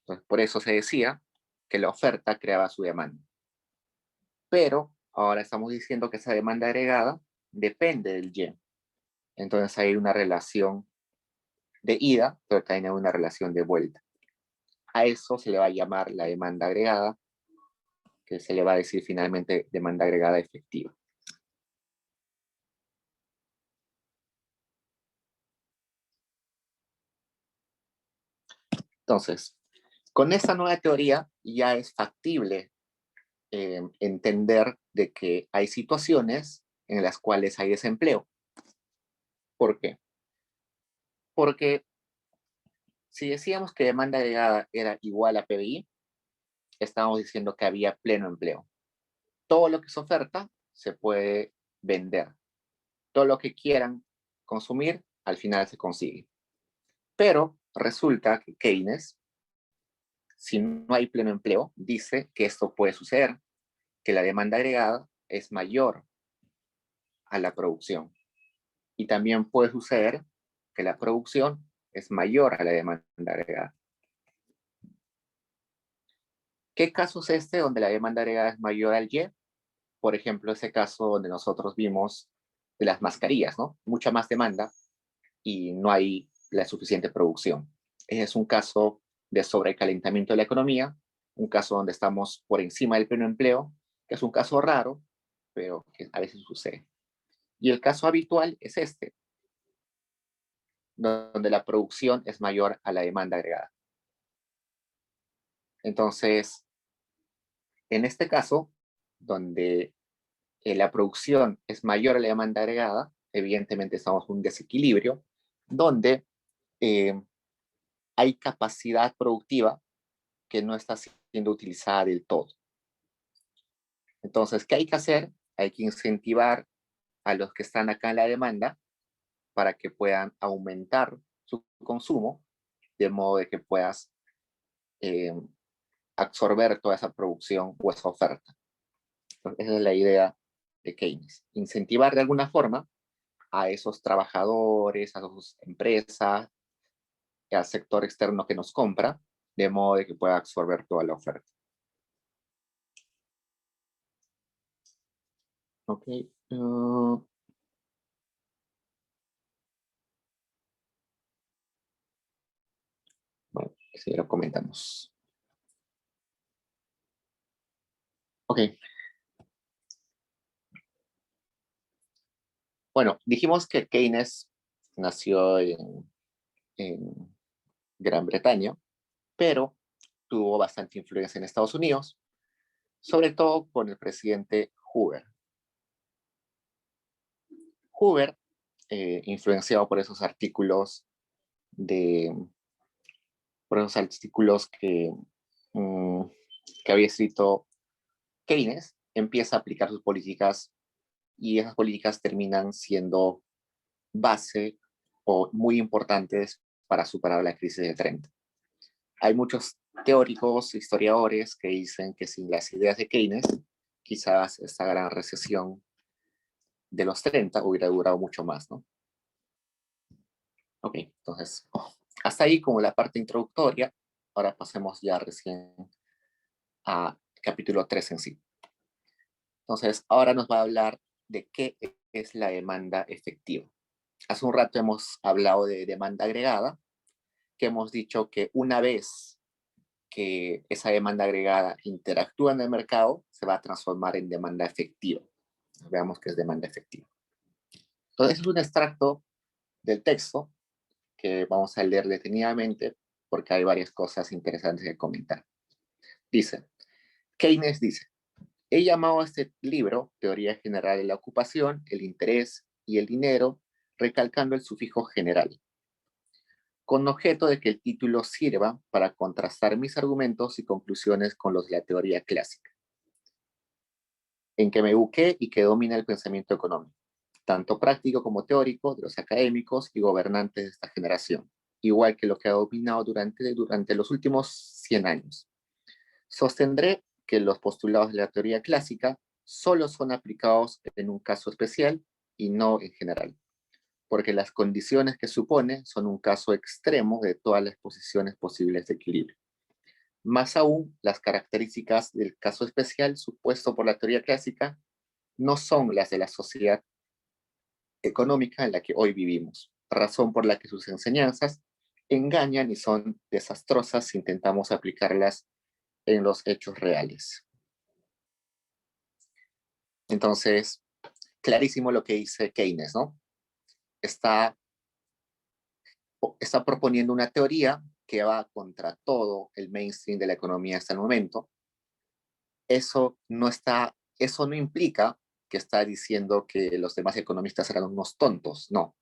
Speaker 1: Entonces, por eso se decía que la oferta creaba su demanda. Pero ahora estamos diciendo que esa demanda agregada depende del Y. Entonces hay una relación de ida, pero también hay una relación de vuelta. A eso se le va a llamar la demanda agregada, que se le va a decir finalmente demanda agregada efectiva. Entonces, con esta nueva teoría ya es factible entender de que hay situaciones en las cuales hay desempleo. ¿Por qué? Porque si decíamos que demanda agregada era igual a PBI, estábamos diciendo que había pleno empleo. Todo lo que se oferta se puede vender. Todo lo que quieran consumir, al final se consigue. Pero resulta que Keynes, si no hay pleno empleo, dice que esto puede suceder, que la demanda agregada es mayor a la producción. Y también puede suceder que la producción es mayor a la demanda agregada. ¿Qué caso es este donde la demanda agregada es mayor al Y? Por ejemplo, ese caso donde nosotros vimos de las mascarillas, ¿no? Mucha más demanda y no hay la suficiente producción. Ese es un caso de sobrecalentamiento de la economía, un caso donde estamos por encima del pleno empleo, que es un caso raro, pero que a veces sucede. Y el caso habitual es este, donde la producción es mayor a la demanda agregada. Entonces, en este caso, donde la producción es mayor a la demanda agregada, evidentemente estamos en un desequilibrio, donde eh, hay capacidad productiva que no está siendo utilizada del todo. Entonces, ¿qué hay que hacer? Hay que incentivar a los que están acá en la demanda para que puedan aumentar su consumo, de modo de que puedas eh, absorber toda esa producción o esa oferta. Entonces, esa es la idea de Keynes. Incentivar de alguna forma a esos trabajadores, a sus empresas, al sector externo que nos compra, de modo de que pueda absorber toda la oferta. Ok. Bueno, sí, lo comentamos. Ok. Bueno, dijimos que Keynes nació en Gran Bretaña, pero tuvo bastante influencia en Estados Unidos, sobre todo con el presidente Hoover. Hoover, influenciado de, por esos artículos mm, que había escrito Keynes, empieza a aplicar sus políticas y esas políticas terminan siendo base o muy importantes para superar la crisis de 30. Hay muchos teóricos, historiadores que dicen que sin las ideas de Keynes, quizás esta gran recesión de los 30 hubiera durado mucho más, ¿no? Ok, entonces, hasta ahí como la parte introductoria. Ahora pasemos ya recién a capítulo 3 en sí. Entonces, ahora nos va a hablar de qué es la demanda efectiva. Hace un rato hemos hablado de demanda agregada, que hemos dicho que una vez que esa demanda agregada interactúa en el mercado, se va a transformar en demanda efectiva. Veamos qué es demanda efectiva. Entonces, es un extracto del texto que vamos a leer detenidamente porque hay varias cosas interesantes que comentar. Dice, Keynes dice, he llamado a este libro Teoría General de la Ocupación, el interés y el dinero, recalcando el sufijo general, con objeto de que el título sirva para contrastar mis argumentos y conclusiones con los de la teoría clásica, en que me eduqué y que domina el pensamiento económico, tanto práctico como teórico, de los académicos y gobernantes de esta generación, igual que lo que ha dominado durante los últimos 100 años. Sostendré que los postulados de la teoría clásica solo son aplicados en un caso especial y no en general, porque las condiciones que supone son un caso extremo de todas las posiciones posibles de equilibrio. Más aún, las características del caso especial supuesto por la teoría clásica no son las de la sociedad económica en la que hoy vivimos, razón por la que sus enseñanzas engañan y son desastrosas si intentamos aplicarlas en los hechos reales. Entonces, clarísimo lo que dice Keynes, ¿no? Está, está proponiendo una teoría que va contra todo el mainstream de la economía hasta el momento. Eso no implica que está diciendo que los demás economistas eran unos tontos, no,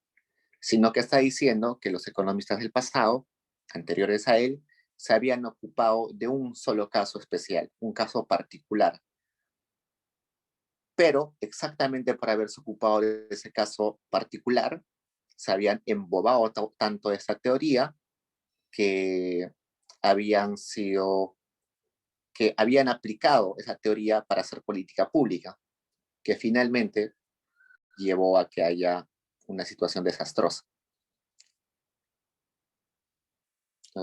Speaker 1: sino que está diciendo que los economistas del pasado, anteriores a él, se habían ocupado de un solo caso especial, un caso particular, pero exactamente por haberse ocupado de ese caso particular, se habían embobado tanto de esta teoría que habían sido, que habían aplicado esa teoría para hacer política pública, que finalmente llevó a que haya una situación desastrosa.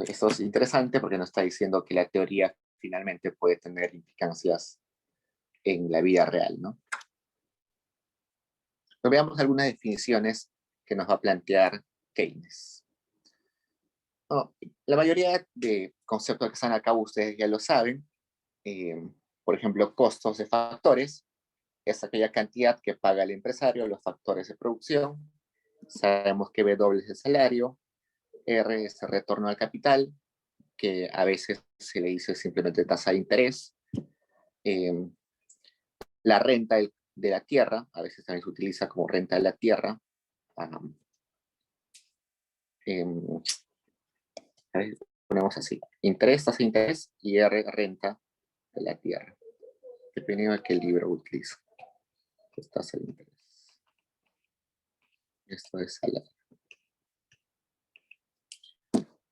Speaker 1: Esto es interesante porque nos está diciendo que la teoría finalmente puede tener implicancias en la vida real, ¿no? Pero veamos algunas definiciones que nos va a plantear Keynes. No, la mayoría de conceptos que están acá ustedes ya lo saben. Eh, por ejemplo, costos de factores es aquella cantidad que paga el empresario los factores de producción. Sabemos que W es el salario, R es el retorno al capital, que a veces se le dice simplemente tasa de interés. Eh, la renta de la tierra, a veces también se utiliza como renta de la tierra. Eh, ponemos así, interés, tasa de interés y R, renta de la tierra, dependiendo de qué libro utilizo. Que es tasa de interés. Esto es salario.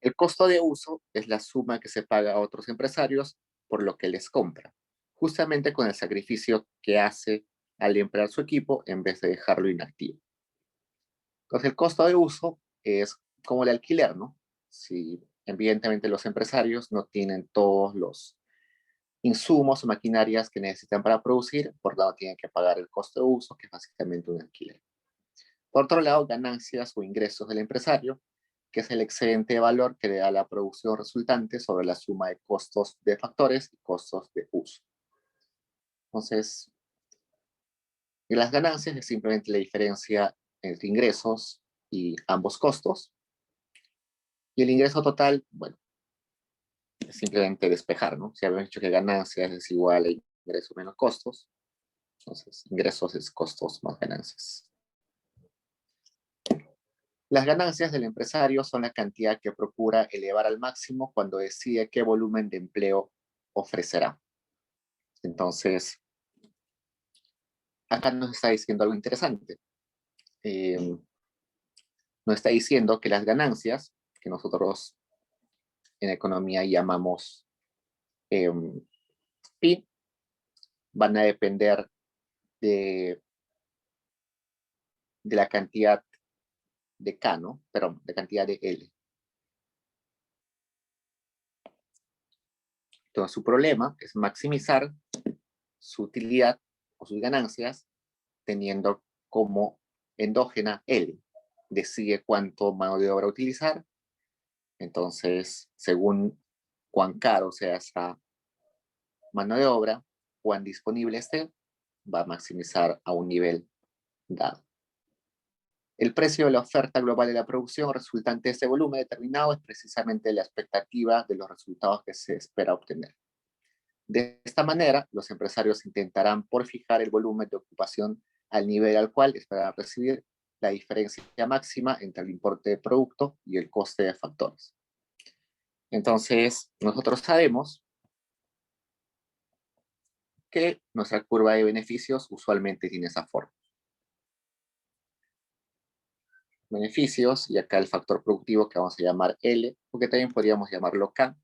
Speaker 1: El costo de uso es la suma que se paga a otros empresarios por lo que les compra, justamente con el sacrificio que hace al emplear su equipo en vez de dejarlo inactivo. Entonces el costo de uso es como el alquiler, ¿no? Si evidentemente los empresarios no tienen todos los insumos o maquinarias que necesitan para producir, por lo tanto tienen que pagar el costo de uso, que es básicamente un alquiler. Por otro lado, ganancias o ingresos del empresario, que es el excedente de valor que le da la producción resultante sobre la suma de costos de factores y costos de uso. Entonces, las ganancias es simplemente la diferencia entre ingresos y ambos costos. Y el ingreso total, bueno, es simplemente despejar, ¿no? Si habíamos dicho que ganancias es igual a ingresos menos costos, entonces ingresos es costos más ganancias. Las ganancias del empresario son la cantidad que procura elevar al máximo cuando decide qué volumen de empleo ofrecerá. Entonces, acá nos está diciendo algo interesante. Nos está diciendo que las ganancias, que nosotros en economía llamamos pi, van a depender de la cantidad de K, ¿no? Perdón, de cantidad de L. Entonces, su problema es maximizar su utilidad o sus ganancias teniendo como endógena L. Decide cuánto mano de obra utilizar. Entonces, según cuán caro sea esa mano de obra, cuán disponible esté, va a maximizar a un nivel dado. El precio de la oferta global de la producción resultante de ese volumen determinado es precisamente la expectativa de los resultados que se espera obtener. De esta manera, los empresarios intentarán por fijar el volumen de ocupación al nivel al cual esperan recibir la diferencia máxima entre el importe de producto y el coste de factores. Entonces, nosotros sabemos que nuestra curva de beneficios usualmente tiene esa forma. Beneficios, y acá el factor productivo que vamos a llamar L, porque también podríamos llamarlo K,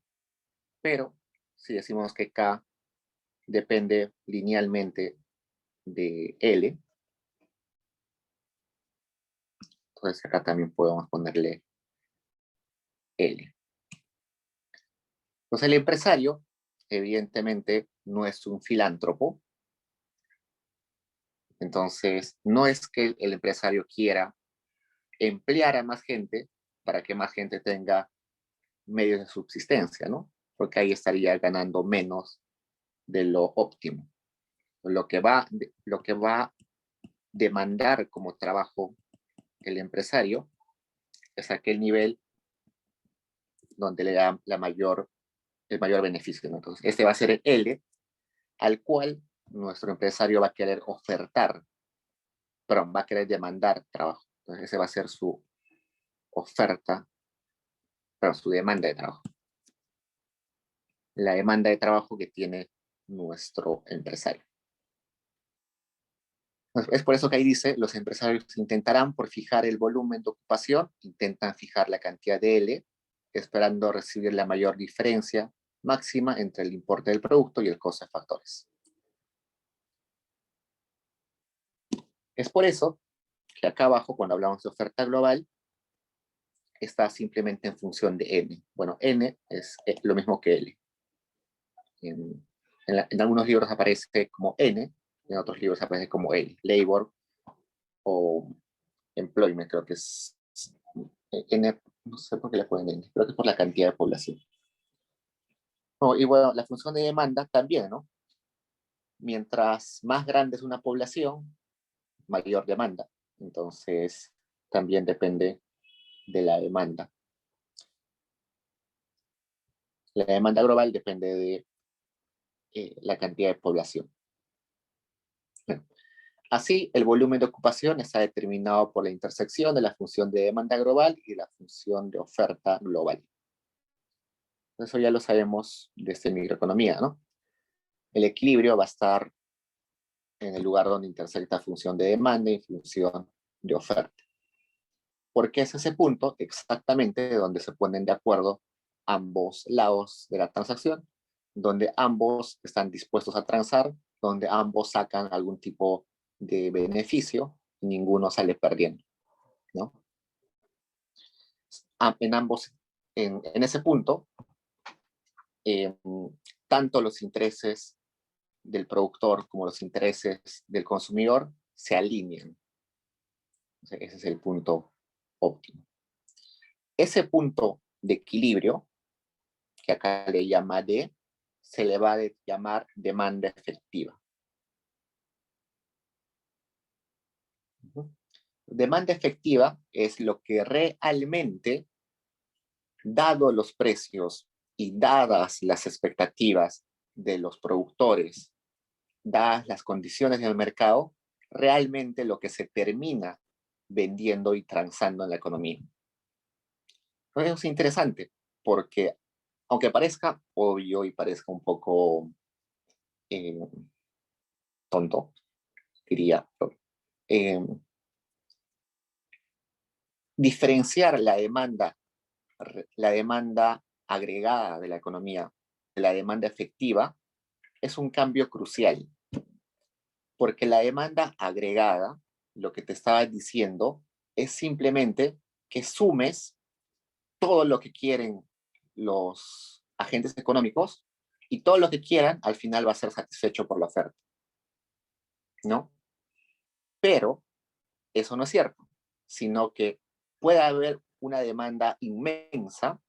Speaker 1: pero si decimos que K depende linealmente de L, entonces acá también podemos ponerle L. Entonces el empresario, evidentemente, no es un filántropo, entonces no es que el empresario quiera emplear a más gente para que más gente tenga medios de subsistencia, ¿no? Porque ahí estaría ganando menos de lo óptimo. Lo que va a demandar como trabajo el empresario es aquel nivel donde le da el mayor beneficio, ¿no? Entonces, este va a ser el L al cual nuestro empresario va a querer ofertar, perdón, va a querer demandar trabajo. Entonces, ese va a ser su oferta, perdón, su demanda de trabajo. La demanda de trabajo que tiene nuestro empresario. Es por eso que ahí dice, los empresarios intentarán por fijar el volumen de ocupación, intentan fijar la cantidad de L, esperando recibir la mayor diferencia máxima entre el importe del producto y el costo de factores. Es por eso que acá abajo, cuando hablamos de oferta global, está simplemente en función de N. Bueno, N es lo mismo que L. En algunos libros aparece como N, en otros libros aparece como L. Labor o employment, creo que es N, no sé por qué le ponen N, creo que es por la cantidad de población. Oh, y bueno, la función de demanda también, ¿no? Mientras más grande es una población, mayor demanda. Entonces, también depende de la demanda. La demanda global depende de la cantidad de población. Bueno, así, el volumen de ocupación está determinado por la intersección de la función de demanda global y la función de oferta global. Eso ya lo sabemos desde microeconomía, ¿no? El equilibrio va a estar en el lugar donde intersecta función de demanda y función de oferta. Porque es ese punto exactamente donde se ponen de acuerdo ambos lados de la transacción, donde ambos están dispuestos a transar, donde ambos sacan algún tipo de beneficio y ninguno sale perdiendo. ¿no? En ambos, en ese punto, eh, tanto los intereses del productor como los intereses del consumidor se alinean. O sea, ese es el punto óptimo. Ese punto de equilibrio, que acá le llama D, se le va a llamar demanda efectiva. Demanda efectiva es lo que realmente, dado los precios y dadas las expectativas de los productores, dadas las condiciones del mercado, realmente lo que se termina vendiendo y transando en la economía. Entonces es interesante porque, aunque parezca obvio y parezca un poco eh, tonto, diría, eh, diferenciar la demanda agregada de la economía de la demanda efectiva es un cambio crucial, porque la demanda agregada, lo que te estaba diciendo, es simplemente que sumes todo lo que quieren los agentes económicos y todo lo que quieran al final va a ser satisfecho por la oferta, ¿no? Pero eso no es cierto, sino que puede haber una demanda inmensa,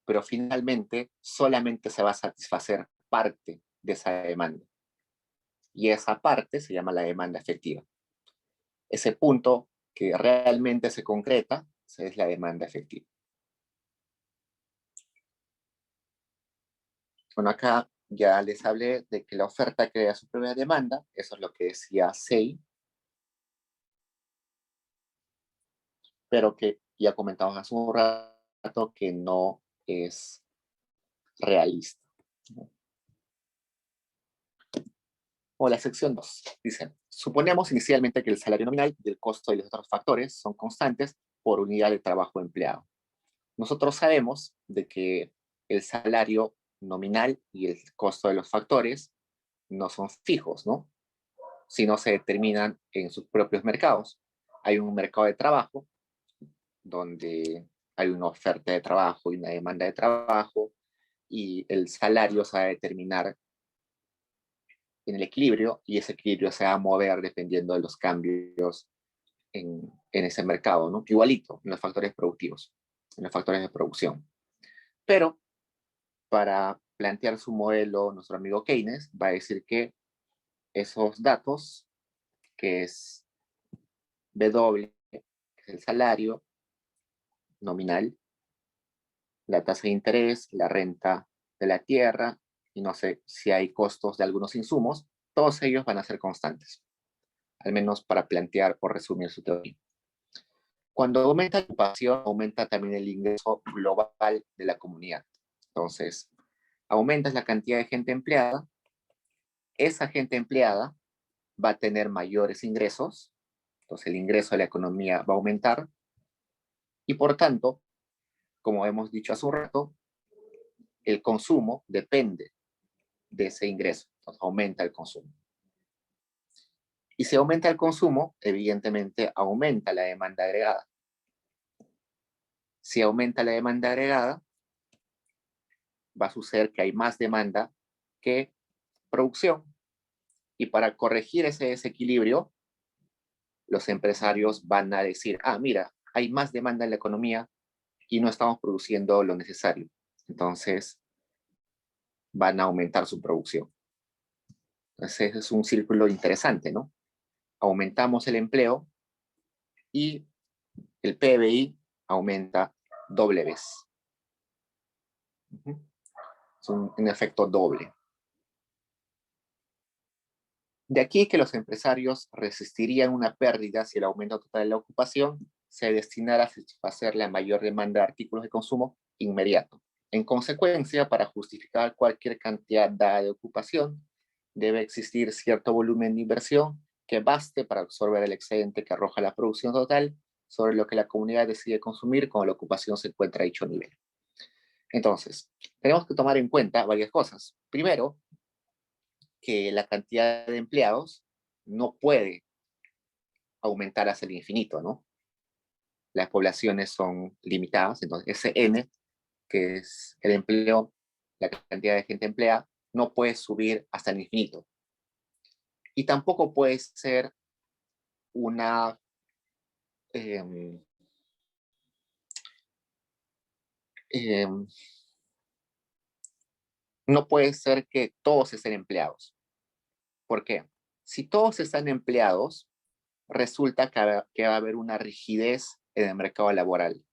Speaker 1: pero finalmente solamente se va a satisfacer parte de esa demanda. Y esa parte se llama la demanda efectiva. Ese punto que realmente se concreta es la demanda efectiva. Bueno, acá ya les hablé de que la oferta crea su propia demanda, eso es lo que decía Say, pero que ya comentamos hace un rato que no es realista. O la sección 2 dice, suponemos inicialmente que el salario nominal y el costo de los otros factores son constantes por unidad de trabajo empleado. Nosotros sabemos de que el salario nominal y el costo de los factores no son fijos, ¿no? Sino se determinan en sus propios mercados. Hay un mercado de trabajo donde hay una oferta de trabajo y una demanda de trabajo y el salario se va a determinar en el equilibrio y ese equilibrio se va a mover dependiendo de los cambios en ese mercado, ¿no? Igualito en los factores productivos, en los factores de producción. Pero para plantear su modelo, nuestro amigo Keynes va a decir que esos datos, que es W, que es el salario nominal, la tasa de interés, la renta de la tierra, y no sé si hay costos de algunos insumos, todos ellos van a ser constantes, al menos para plantear o resumir su teoría. Cuando aumenta la ocupación, aumenta también el ingreso global de la comunidad. Entonces, aumentas la cantidad de gente empleada, esa gente empleada va a tener mayores ingresos, entonces el ingreso de la economía va a aumentar y por tanto, como hemos dicho hace un rato, el consumo depende de ese ingreso, entonces aumenta el consumo. Y si aumenta el consumo, evidentemente aumenta la demanda agregada. Si aumenta la demanda agregada, va a suceder que hay más demanda que producción. Y para corregir ese desequilibrio, los empresarios van a decir, ah, mira, hay más demanda en la economía y no estamos produciendo lo necesario. Entonces, van a aumentar su producción. Entonces, ese es un círculo interesante, ¿no? Aumentamos el empleo y el PBI aumenta doble vez. Es un efecto doble. De aquí que los empresarios resistirían una pérdida si el aumento total de la ocupación se destinara a satisfacer la mayor demanda de artículos de consumo inmediato. En consecuencia, para justificar cualquier cantidad dada de ocupación, debe existir cierto volumen de inversión que baste para absorber el excedente que arroja la producción total sobre lo que la comunidad decide consumir cuando la ocupación se encuentra a dicho nivel. Entonces, tenemos que tomar en cuenta varias cosas. Primero, que la cantidad de empleados no puede aumentar hasta el infinito, ¿no? las poblaciones son limitadas, entonces ese N, que es el empleo, la cantidad de gente empleada, no puede subir hasta el infinito. Y tampoco puede ser una eh, eh, no puede ser que todos estén empleados. ¿Por qué? Si todos están empleados, resulta que va a haber una rigidez en el mercado laboral.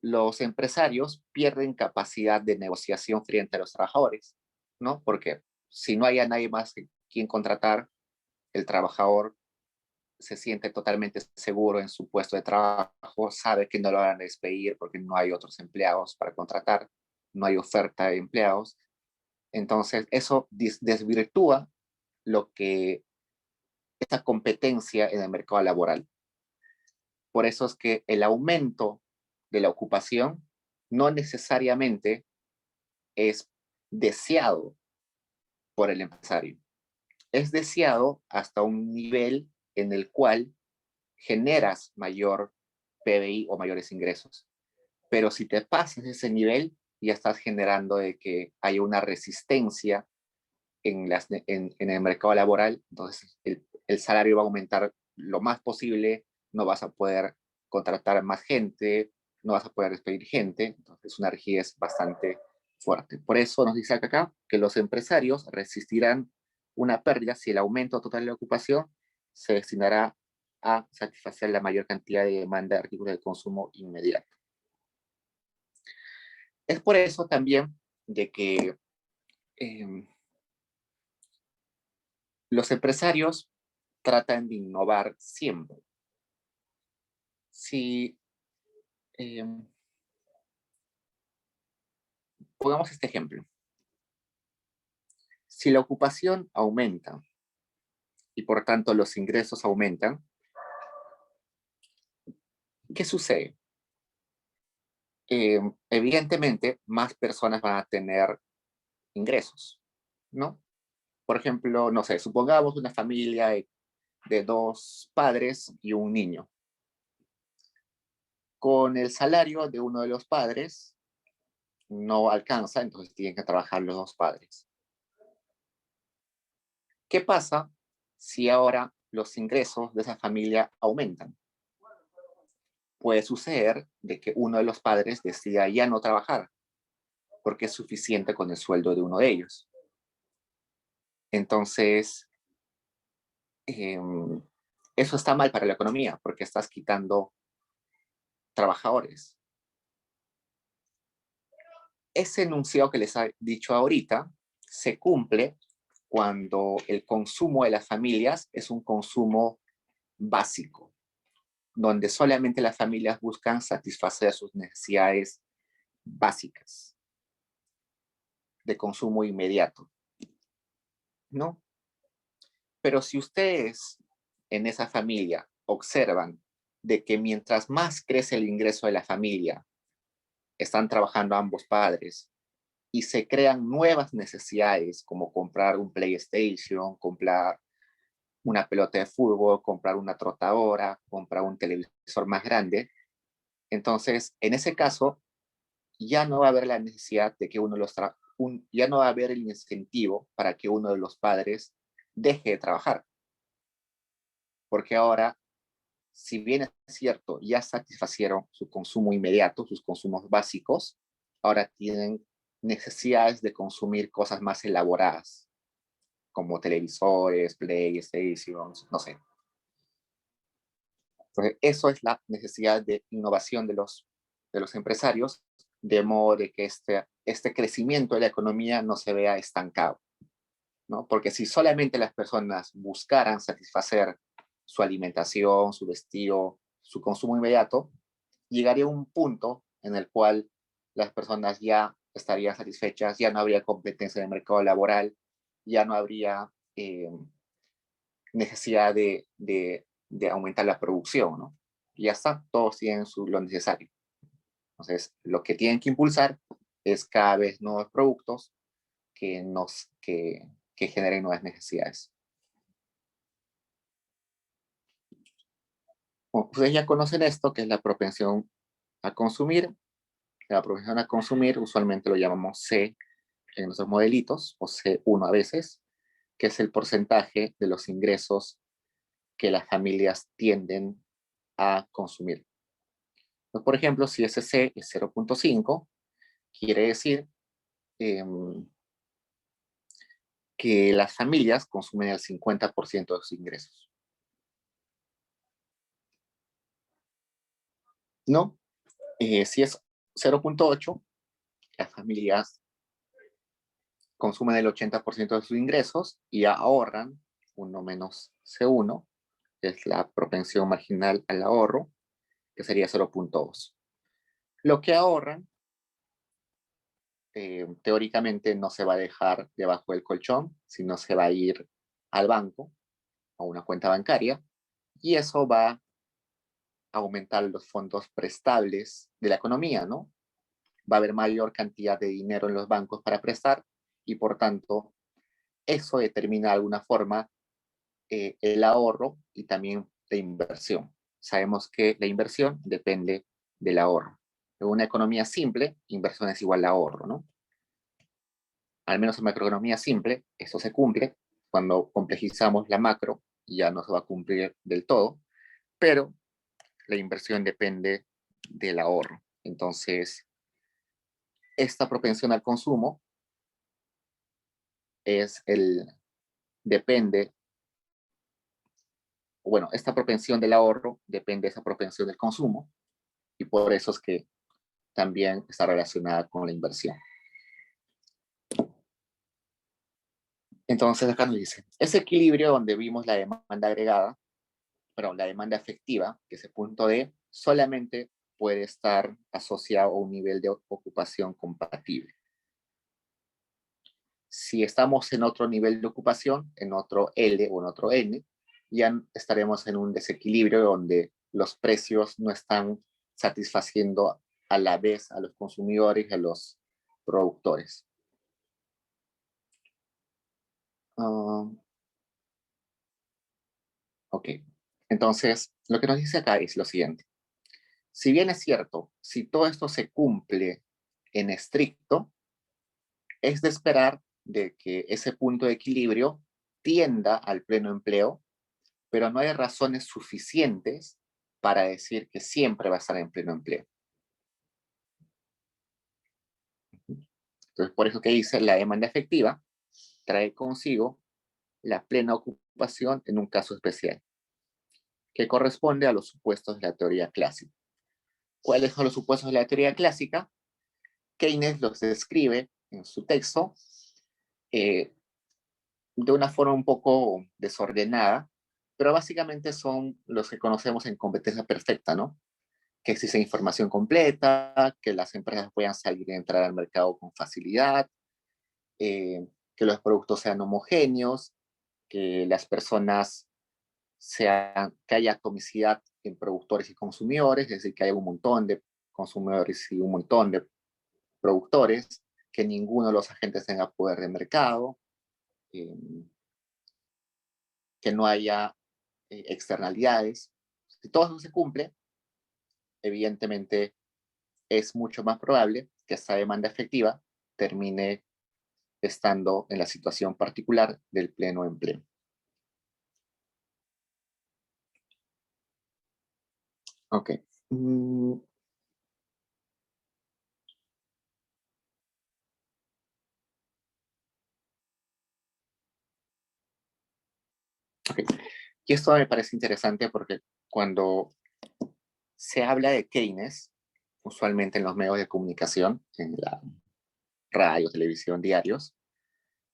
Speaker 1: Los empresarios pierden capacidad de negociación frente a los trabajadores, ¿no? Porque si no hay a nadie más quien contratar, el trabajador se siente totalmente seguro en su puesto de trabajo, sabe que no lo van a despedir porque no hay otros empleados para contratar, no hay oferta de empleados. Entonces, eso desvirtúa lo que esa competencia en el mercado laboral. Por eso es que el aumento de la ocupación no necesariamente es deseado por el empresario. Es deseado hasta un nivel en el cual generas mayor PBI o mayores ingresos. Pero si te pasas ese nivel, ya estás generando de que hay una resistencia en el mercado laboral, entonces el salario va a aumentar lo más posible, no vas a poder contratar más gente, no vas a poder despedir gente, entonces una rigidez bastante fuerte. Por eso nos dice acá que los empresarios resistirán una pérdida si el aumento total de la ocupación se destinará a satisfacer la mayor cantidad de demanda de artículos de consumo inmediato. Es por eso también de que los empresarios tratan de innovar siempre. Si eh, pongamos este ejemplo, si la ocupación aumenta y por tanto los ingresos aumentan, ¿qué sucede? Evidentemente, más personas van a tener ingresos, ¿no? Por ejemplo, no sé, supongamos una familia de dos padres y un niño. Con el salario de uno de los padres no alcanza, entonces tienen que trabajar los dos padres. ¿Qué pasa si ahora los ingresos de esa familia aumentan? Puede suceder de que uno de los padres decida ya no trabajar porque es suficiente con el sueldo de uno de ellos. Entonces, eh, eso está mal para la economía porque estás quitando trabajadores. Ese enunciado que les he dicho ahorita se cumple cuando el consumo de las familias es un consumo básico, donde solamente las familias buscan satisfacer sus necesidades básicas de consumo inmediato, ¿no? Pero si ustedes en esa familia observan de que mientras más crece el ingreso de la familia, están trabajando ambos padres y se crean nuevas necesidades como comprar un PlayStation, comprar una pelota de fútbol, comprar una trotadora, comprar un televisor más grande, entonces en ese caso ya no va a haber la necesidad de que ya no va a haber el incentivo para que uno de los padres deje de trabajar. Porque ahora, si bien es cierto, ya satisfacieron su consumo inmediato, sus consumos básicos, ahora tienen necesidades de consumir cosas más elaboradas, como televisores, PlayStations, no sé. Entonces, eso es la necesidad de innovación de los empresarios, de modo de que este crecimiento de la economía no se vea estancado, ¿no? Porque si solamente las personas buscaran satisfacer su alimentación, su vestido, su consumo inmediato, llegaría a un punto en el cual las personas ya estarían satisfechas, ya no habría competencia en el mercado laboral, ya no habría necesidad de aumentar la producción, ¿no? Y ya está, todos tienen lo necesario. Entonces, lo que tienen que impulsar es cada vez nuevos productos que generen nuevas necesidades. Bueno, ustedes ya conocen esto, que es la propensión a consumir. La propensión a consumir usualmente lo llamamos C en nuestros modelitos, o C1 a veces, que es el porcentaje de los ingresos que las familias tienden a consumir. Entonces, por ejemplo, si ese C es 0.5, quiere decir eh, que las familias consumen el 50% de sus ingresos. ¿No? Si es 0.8, las familias consumen el 80% de sus ingresos y ahorran 1 menos C1, que es la propensión marginal al ahorro, que sería 0.2. Lo que ahorran, teóricamente no se va a dejar debajo del colchón, sino se va a ir al banco, a una cuenta bancaria, y eso va a aumentar los fondos prestables de la economía, ¿no? Va a haber mayor cantidad de dinero en los bancos para prestar y por tanto eso determina de alguna forma el ahorro y también la inversión. Sabemos que la inversión depende del ahorro. En una economía simple, inversión es igual a ahorro, ¿no? Al menos en macroeconomía simple, eso se cumple. Cuando complejizamos la macro, ya no se va a cumplir del todo, pero la inversión depende del ahorro. Entonces, esta propensión al consumo es depende, bueno, esta propensión del ahorro depende de esa propensión del consumo y por eso es que también está relacionada con la inversión. Entonces acá nos dice, ese equilibrio donde vimos la demanda agregada, pero la demanda efectiva, que es el punto D, solamente puede estar asociado a un nivel de ocupación compatible. Si estamos en otro nivel de ocupación, en otro L o en otro N, ya estaremos en un desequilibrio donde los precios no están satisfaciendo a la vez a los consumidores y a los productores. Ok, entonces lo que nos dice acá es lo siguiente. Si bien es cierto, si todo esto se cumple en estricto, es de esperar de que ese punto de equilibrio tienda al pleno empleo, pero no hay razones suficientes para decir que siempre va a estar en pleno empleo. Entonces, por eso que dice la demanda efectiva trae consigo la plena ocupación en un caso especial, que corresponde a los supuestos de la teoría clásica. ¿Cuáles son los supuestos de la teoría clásica? Keynes los describe en su texto eh, de una forma un poco desordenada, pero básicamente son los que conocemos en competencia perfecta, ¿no? Que existe información completa, que las empresas puedan salir y entrar al mercado con facilidad, que los productos sean homogéneos, que las personas que haya atomicidad en productores y consumidores, es decir, que haya un montón de consumidores y un montón de productores, que ninguno de los agentes tenga poder de mercado, eh, que no haya externalidades. Si todo eso se cumple, evidentemente es mucho más probable que esta demanda efectiva termine estando en la situación particular del pleno empleo. Ok. Ok. Y esto me parece interesante porque cuando se habla de Keynes, usualmente en los medios de comunicación, en la radio, televisión, diarios,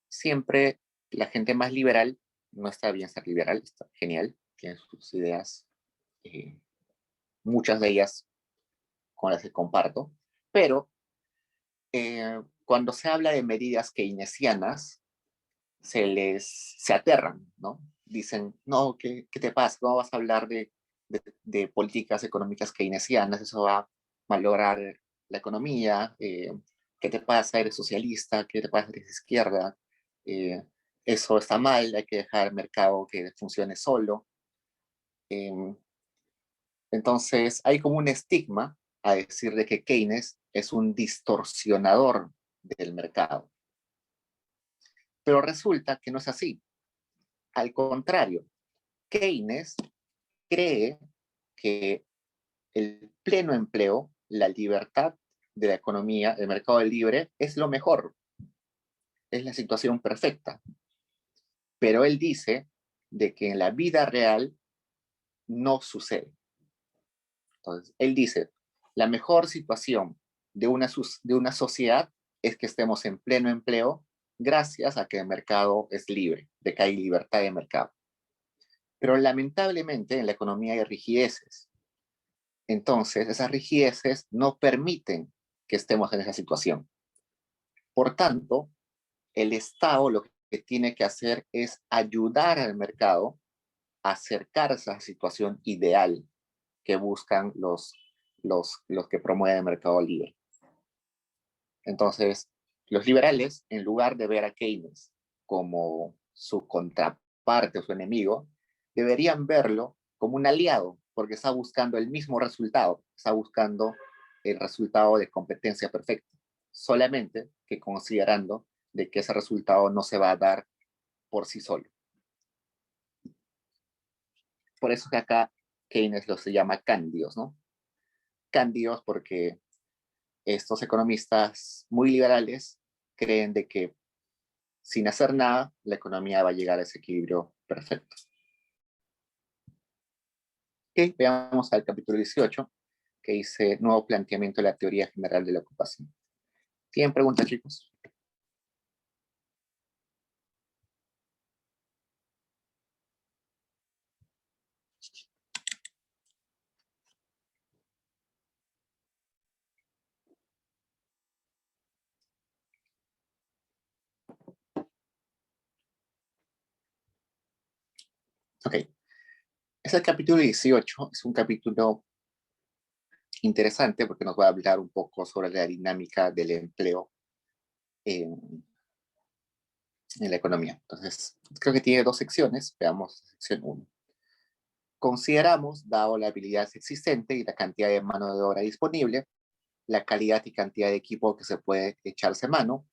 Speaker 1: siempre la gente más liberal, no está bien ser liberal, está genial, tiene sus ideas, eh, muchas de ellas con las que comparto, pero cuando se habla de medidas keynesianas, se aterran, ¿no? Dicen, no, ¿qué te pasa? ¿Cómo vas a hablar de políticas económicas keynesianas? Eso va a malograr la economía. ¿Qué te pasa? ¿Eres socialista? ¿Qué te pasa? ¿Eres de izquierda? Eh, eso está mal, hay que dejar el mercado que funcione solo. Eh, Entonces, hay como un estigma a decir de que Keynes es un distorsionador del mercado. Pero resulta que no es así. Al contrario, Keynes cree que el pleno empleo, la libertad de la economía, el mercado libre, es lo mejor, es la situación perfecta. Pero él dice de que en la vida real no sucede. Entonces, él dice, la mejor situación de una sociedad es que estemos en pleno empleo gracias a que el mercado es libre, de que hay libertad de mercado. Pero lamentablemente en la economía hay rigideces. Entonces, esas rigideces no permiten que estemos en esa situación. Por tanto, el Estado lo que tiene que hacer es ayudar al mercado a acercarse a esa situación ideal que buscan los que promueven el mercado libre. Entonces, los liberales, en lugar de ver a Keynes como su contraparte o su enemigo, deberían verlo como un aliado, porque está buscando el mismo resultado, está buscando el resultado de competencia perfecta, solamente que considerando de que ese resultado no se va a dar por sí solo. Por eso que acá Keynes se llama cándidos, ¿no? Cándidos porque estos economistas muy liberales creen de que sin hacer nada, la economía va a llegar a ese equilibrio perfecto. Ok, veamos al capítulo 18, que dice nuevo planteamiento de la teoría general de la ocupación. ¿Tienen preguntas, chicos? Ok, es el capítulo 18, es un capítulo interesante porque nos va a hablar un poco sobre la dinámica del empleo en, en la economía. Entonces, creo que tiene dos secciones. Veamos sección 1. Consideramos, dado la habilidad existente y la cantidad de mano de obra disponible, la calidad y cantidad de equipo que se puede echarse mano,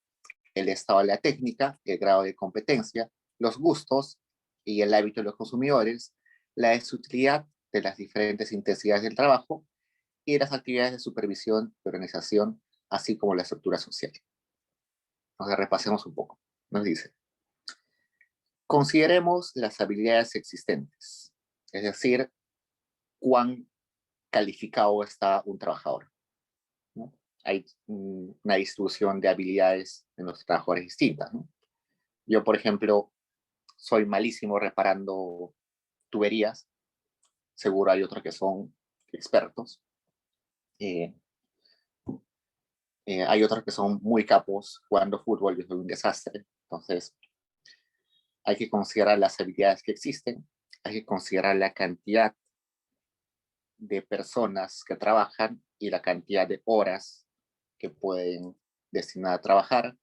Speaker 1: el estado de la técnica, el grado de competencia, los gustos y el hábito de los consumidores, la desutilidad de las diferentes intensidades del trabajo y las actividades de supervisión y organización, así como la estructura social. Entonces, repasemos un poco. Nos dice, consideremos las habilidades existentes, es decir, cuán calificado está un trabajador, ¿no? Hay una distribución de habilidades en los trabajadores distintas, ¿no? Yo, por ejemplo, soy malísimo reparando tuberías, seguro hay otros que son expertos, eh, hay otros que son muy capos jugando fútbol, yo soy un desastre, entonces hay que considerar las habilidades que existen, hay que considerar la cantidad de personas que trabajan y la cantidad de horas que pueden destinar a trabajar.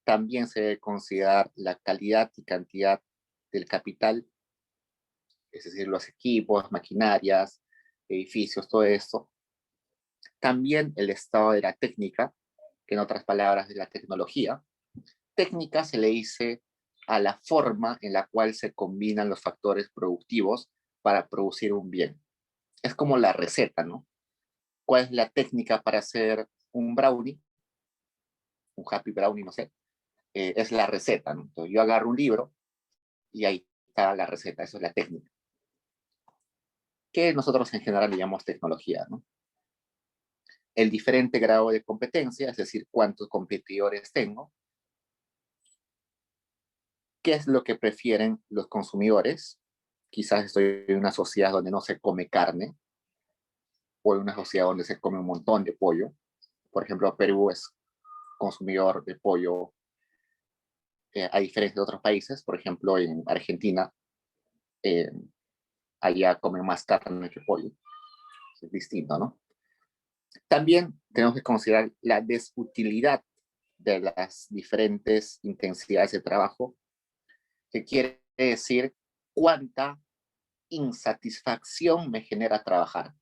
Speaker 1: También se debe considerar la calidad y cantidad del capital, es decir, los equipos, maquinarias, edificios, todo esto. También el estado de la técnica, que en otras palabras de la tecnología. Técnica se le dice a la forma en la cual se combinan los factores productivos para producir un bien. Es como la receta, ¿no? ¿Cuál es la técnica para hacer un brownie? Un happy brownie, no sé. Es la receta, ¿no? Entonces yo agarro un libro y ahí está la receta, eso es la técnica. Que nosotros en general le llamamos tecnología, ¿no? El diferente grado de competencia, es decir, cuántos competidores tengo, qué es lo que prefieren los consumidores. Quizás estoy en una sociedad donde no se come carne, o en una sociedad donde se come un montón de pollo. Por ejemplo, Perú es consumidor de pollo, a diferencia de otros países. Por ejemplo, en Argentina, eh, allá comen más carne que pollo. Es distinto, ¿no? También tenemos que considerar la desutilidad de las diferentes intensidades de trabajo, que quiere decir cuánta insatisfacción me genera trabajar?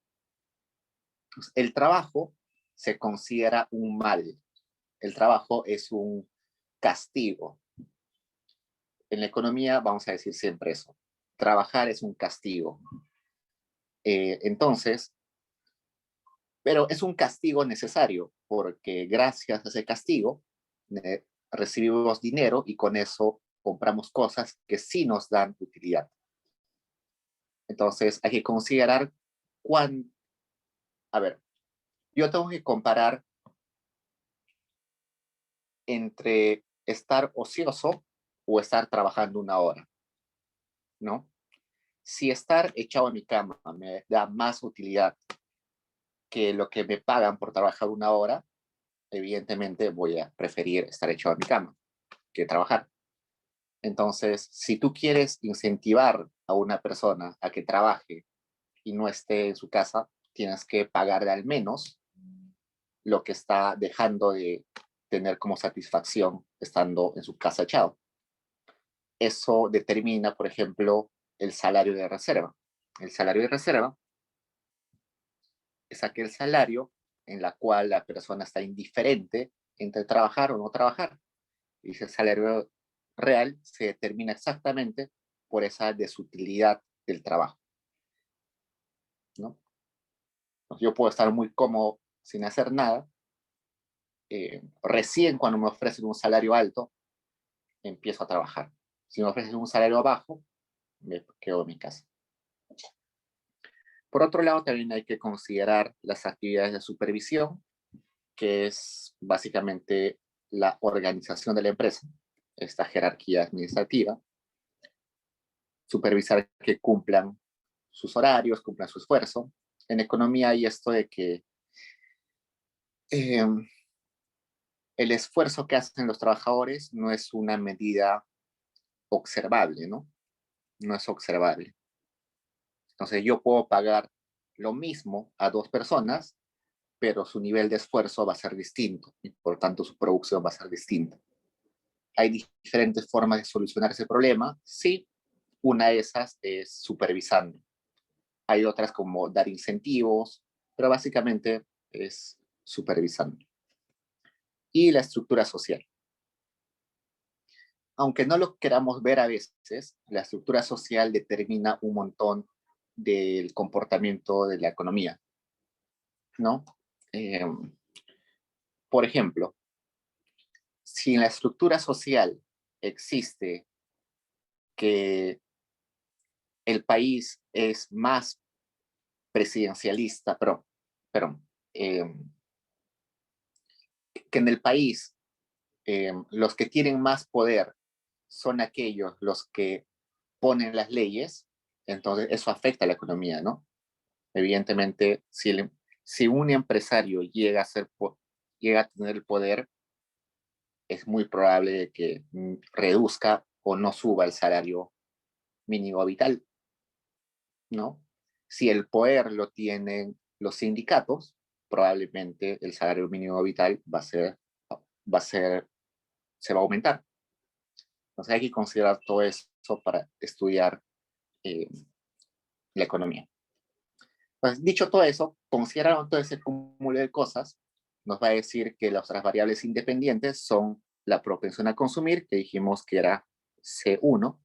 Speaker 1: El trabajo se considera un mal. El trabajo es un castigo. En la economía vamos a decir siempre eso. Trabajar es un castigo. Entonces, pero es un castigo necesario porque gracias a ese castigo recibimos dinero y con eso compramos cosas que sí nos dan utilidad. Entonces hay que considerar cuán, a ver, yo tengo que comparar entre estar ocioso o estar trabajando una hora, ¿no? Si estar echado en mi cama me da más utilidad que lo que me pagan por trabajar una hora, evidentemente voy a preferir estar echado en mi cama que trabajar. Entonces, si tú quieres incentivar a una persona a que trabaje y no esté en su casa, tienes que pagarle al menos lo que está dejando de tener como satisfacción estando en su casa echado. Eso determina, por ejemplo, el salario de reserva. El salario de reserva es aquel salario en la cual la persona está indiferente entre trabajar o no trabajar. Y ese salario real se determina exactamente por esa desutilidad del trabajo, ¿no? Yo puedo estar muy cómodo sin hacer nada. Recién cuando me ofrecen un salario alto, empiezo a trabajar. Si me ofrecen un salario bajo, me quedo en mi casa. Por otro lado, también hay que considerar las actividades de supervisión, que es básicamente la organización de la empresa, esta jerarquía administrativa, supervisar que cumplan sus horarios, cumplan su esfuerzo. En economía hay esto de que eh, el esfuerzo que hacen los trabajadores no es una medida observable, ¿no? No es observable. Entonces yo puedo pagar lo mismo a dos personas, pero su nivel de esfuerzo va a ser distinto y por tanto su producción va a ser distinta. Hay diferentes formas de solucionar ese problema. Sí, una de esas es supervisando. Hay otras como dar incentivos, pero básicamente es supervisando. Y la estructura social. Aunque no lo queramos ver a veces, la estructura social determina un montón del comportamiento de la economía, ¿no? Eh, por ejemplo, si en la estructura social existe que el país es más presidencialista, pero que en el país los que tienen más poder son aquellos los que ponen las leyes, entonces eso afecta a la economía, ¿no? Evidentemente, si un empresario llega a tener el poder, es muy probable que reduzca o no suba el salario mínimo vital, ¿no? Si el poder lo tienen los sindicatos, probablemente el salario mínimo vital va a ser, se va a aumentar. Entonces hay que considerar todo eso para estudiar eh, la economía. Pues dicho todo eso, considerando todo ese cúmulo de cosas, nos va a decir que las otras variables independientes son la propensión a consumir, que dijimos que era C1,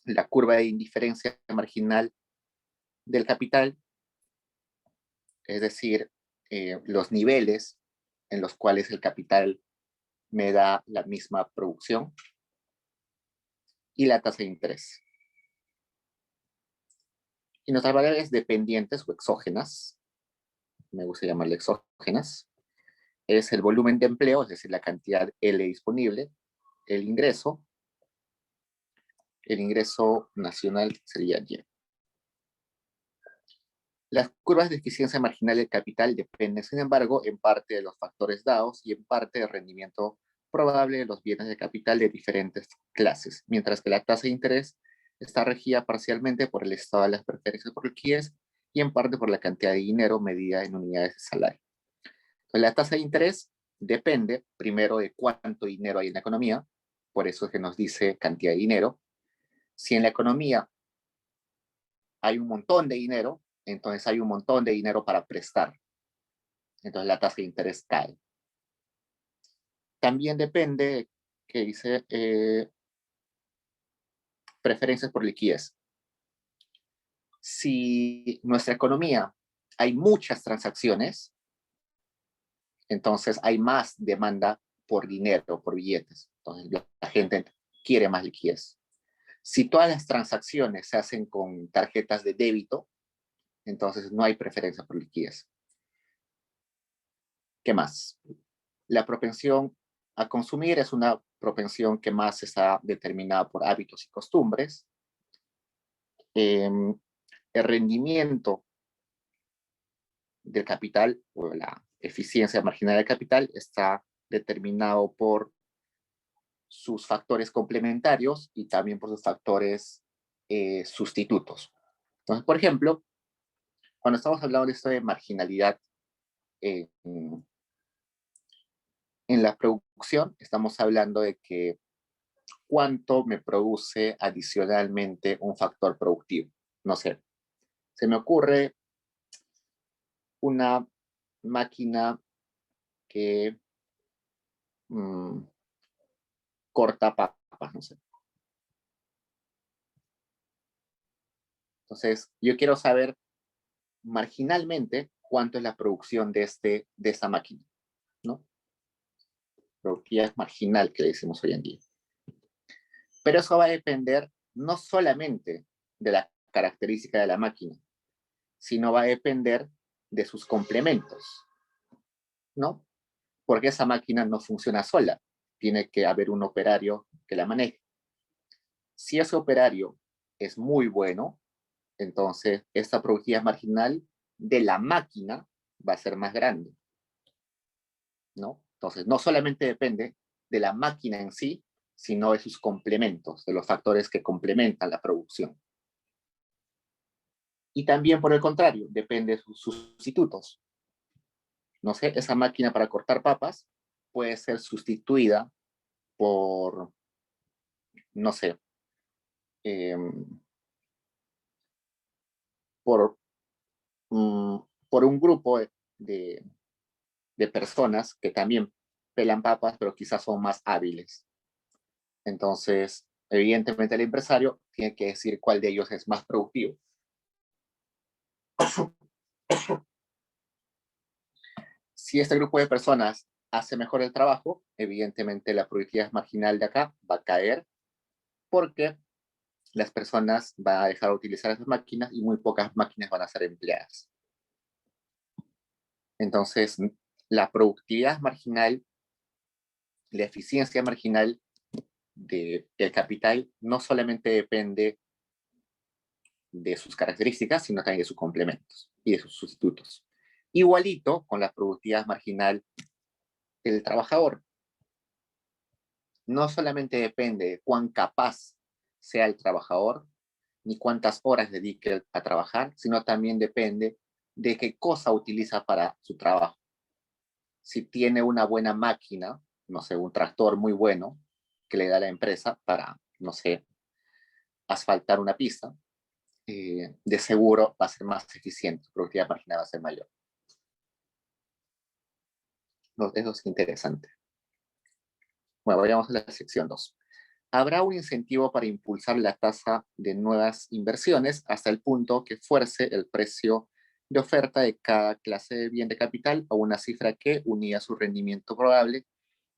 Speaker 1: la curva de indiferencia marginal del capital, es decir, los niveles en los cuales el capital me da la misma producción, y la tasa de interés. Y nuestras variables dependientes o exógenas, me gusta llamarle exógenas, es el volumen de empleo, es decir, la cantidad L disponible, el ingreso nacional sería Y. Las curvas de eficiencia marginal del capital dependen, sin embargo, en parte de los factores dados y en parte del rendimiento probable de los bienes de capital de diferentes clases, mientras que la tasa de interés está regida parcialmente por el estado de las preferencias por liquidez y en parte por la cantidad de dinero medida en unidades de salario. Entonces, la tasa de interés depende primero de cuánto dinero hay en la economía, por eso es que nos dice cantidad de dinero. Si en la economía hay un montón de dinero, entonces hay un montón de dinero para prestar. Entonces la tasa de interés cae. También depende, que dice, preferencias por liquidez. Si nuestra economía hay muchas transacciones, entonces hay más demanda por dinero, por billetes. Entonces la gente quiere más liquidez. Si todas las transacciones se hacen con tarjetas de débito, entonces no hay preferencia por liquidez. ¿Qué más? La propensión a consumir es una propensión que más está determinada por hábitos y costumbres. El rendimiento del capital o la eficiencia marginal del capital está determinado por sus factores complementarios y también por sus factores sustitutos. Entonces, por ejemplo, cuando estamos hablando de esto de marginalidad en la producción, estamos hablando de que cuánto me produce adicionalmente un factor productivo. No sé, se me ocurre una máquina que corta papas, no sé. Entonces, yo quiero saber marginalmente cuánto es la producción de esta máquina, ¿no? Productividad marginal que decimos hoy en día. Pero eso va a depender no solamente de la característica de la máquina, sino va a depender de sus complementos, ¿no? Porque esa máquina no funciona sola, tiene que haber un operario que la maneje. Si ese operario es muy bueno, entonces esta productividad marginal de la máquina va a ser más grande, ¿no? Entonces, no solamente depende de la máquina en sí, sino de sus complementos, de los factores que complementan la producción. Y también, por el contrario, depende de sus sustitutos. No sé, esa máquina para cortar papas puede ser sustituida por, no sé, eh, por, por un grupo de personas que también pelan papas, pero quizás son más hábiles. Entonces, evidentemente el empresario tiene que decir cuál de ellos es más productivo. Si este grupo de personas hace mejor el trabajo, evidentemente la productividad marginal de acá va a caer porque las personas van a dejar de utilizar esas máquinas y muy pocas máquinas van a ser empleadas. Entonces, la productividad marginal, la eficiencia marginal del capital no solamente depende de sus características, sino también de sus complementos y de sus sustitutos. Igualito con la productividad marginal del trabajador. No solamente depende de cuán capaz sea el trabajador, ni cuántas horas dedique a trabajar, sino también depende de qué cosa utiliza para su trabajo. Si tiene una buena máquina, no sé, un tractor muy bueno que le da la empresa para, no sé, asfaltar una pista, de seguro va a ser más eficiente, su productividad marginal va a ser mayor. Eso es interesante. Bueno, vayamos a la sección 2. Habrá un incentivo para impulsar la tasa de nuevas inversiones hasta el punto que fuerce el precio de oferta de cada clase de bien de capital a una cifra que, unida a su rendimiento probable,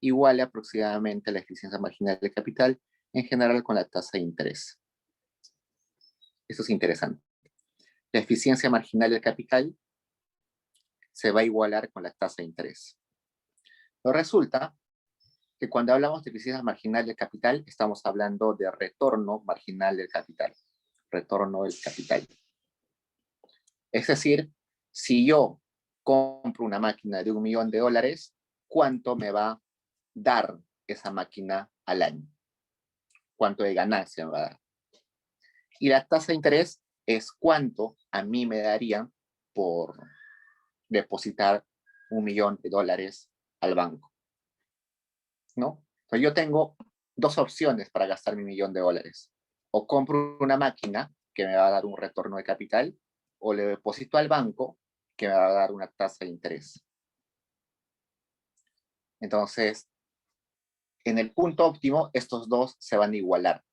Speaker 1: iguale aproximadamente la eficiencia marginal del capital, en general con la tasa de interés. Esto es interesante. La eficiencia marginal del capital se va a igualar con la tasa de interés. Pero resulta que cuando hablamos de eficiencia marginal del capital, estamos hablando de retorno marginal del capital. Retorno del capital. Es decir, si yo compro una máquina de $1.000.000, ¿cuánto me va a dar esa máquina al año? ¿Cuánto de ganancia me va a dar? Y la tasa de interés es cuánto a mí me darían por depositar $1.000.000 al banco, ¿no? Entonces yo tengo dos opciones para gastar mi $1.000.000. O compro una máquina que me va a dar un retorno de capital, o le deposito al banco, que me va a dar una tasa de interés. Entonces, en el punto óptimo, estos dos se van a igualar.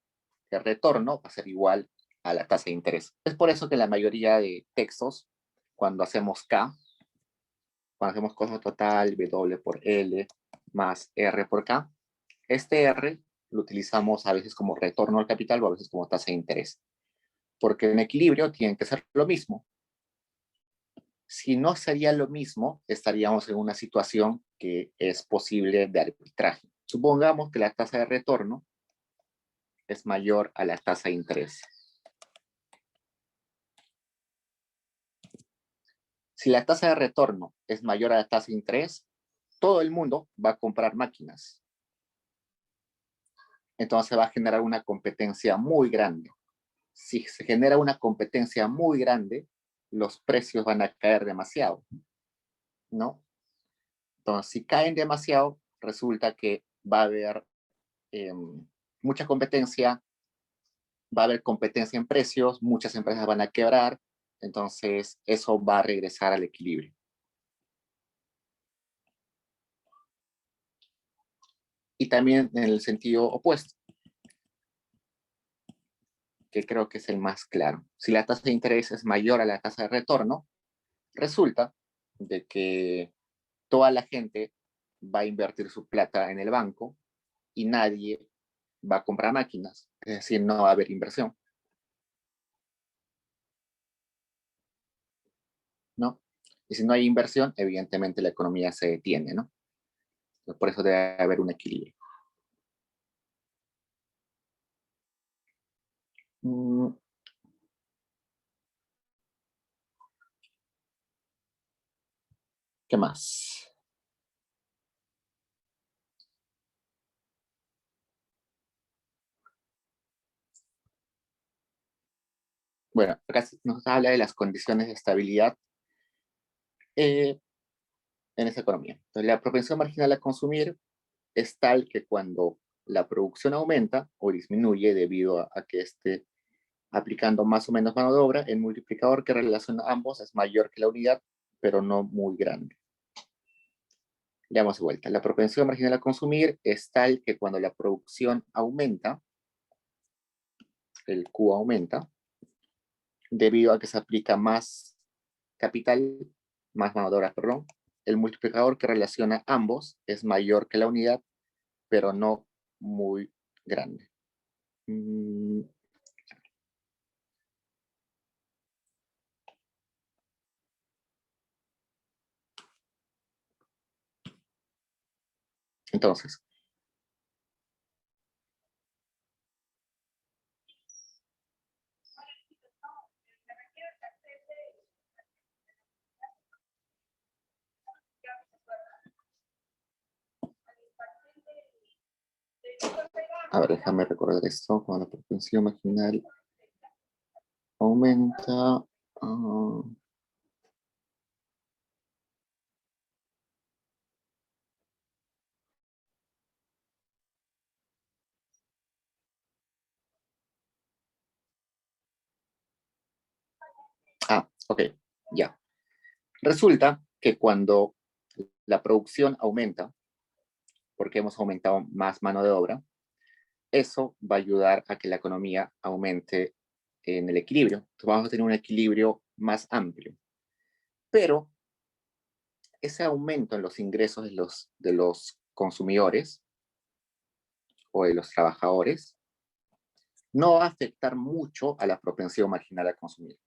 Speaker 1: El retorno va a ser igual a la tasa de interés. Es por eso que la mayoría de textos, cuando hacemos K, cuando hacemos costo total, W por L más R por K, este R lo utilizamos a veces como retorno al capital o a veces como tasa de interés. Porque en equilibrio tienen que ser lo mismo. Si no sería lo mismo, estaríamos en una situación que es posible de arbitraje. Supongamos que la tasa de retorno es mayor a la tasa de interés. Si la tasa de retorno es mayor a la tasa de interés, todo el mundo va a comprar máquinas. Entonces va a generar una competencia muy grande. Si se genera una competencia muy grande, los precios van a caer demasiado, ¿no? Entonces, si caen demasiado, resulta que va a haber mucha competencia, va a haber competencia en precios, muchas empresas van a quebrar, entonces eso va a regresar al equilibrio. Y también en el sentido opuesto, que creo que es el más claro. Si la tasa de interés es mayor a la tasa de retorno, resulta de que toda la gente va a invertir su plata en el banco y nadie va a comprar máquinas, es decir, no va a haber inversión, ¿no? Y si no hay inversión, evidentemente la economía se detiene, ¿no? Por eso debe haber un equilibrio. ¿Qué más? Bueno, acá nos habla de las condiciones de estabilidad en esa economía. Entonces, la propensión marginal a consumir es tal que cuando la producción aumenta o disminuye debido a que esté aplicando más o menos mano de obra, el multiplicador que relaciona ambos es mayor que la unidad, pero no muy grande. Le damos de vuelta. La propensión marginal a consumir es tal que cuando la producción aumenta, el Q aumenta, debido a que se aplica más capital, más mano de obra, perdón, el multiplicador que relaciona ambos es mayor que la unidad, pero no muy grande. Entonces, a ver, déjame recordar esto. Cuando la propensión marginal aumenta. Ok, ya. Resulta que cuando la producción aumenta, porque hemos aumentado más mano de obra, eso va a ayudar a que la economía aumente en el equilibrio. Entonces vamos a tener un equilibrio más amplio. Pero ese aumento en los ingresos de los consumidores o de los trabajadores no va a afectar mucho a la propensión marginal a consumir.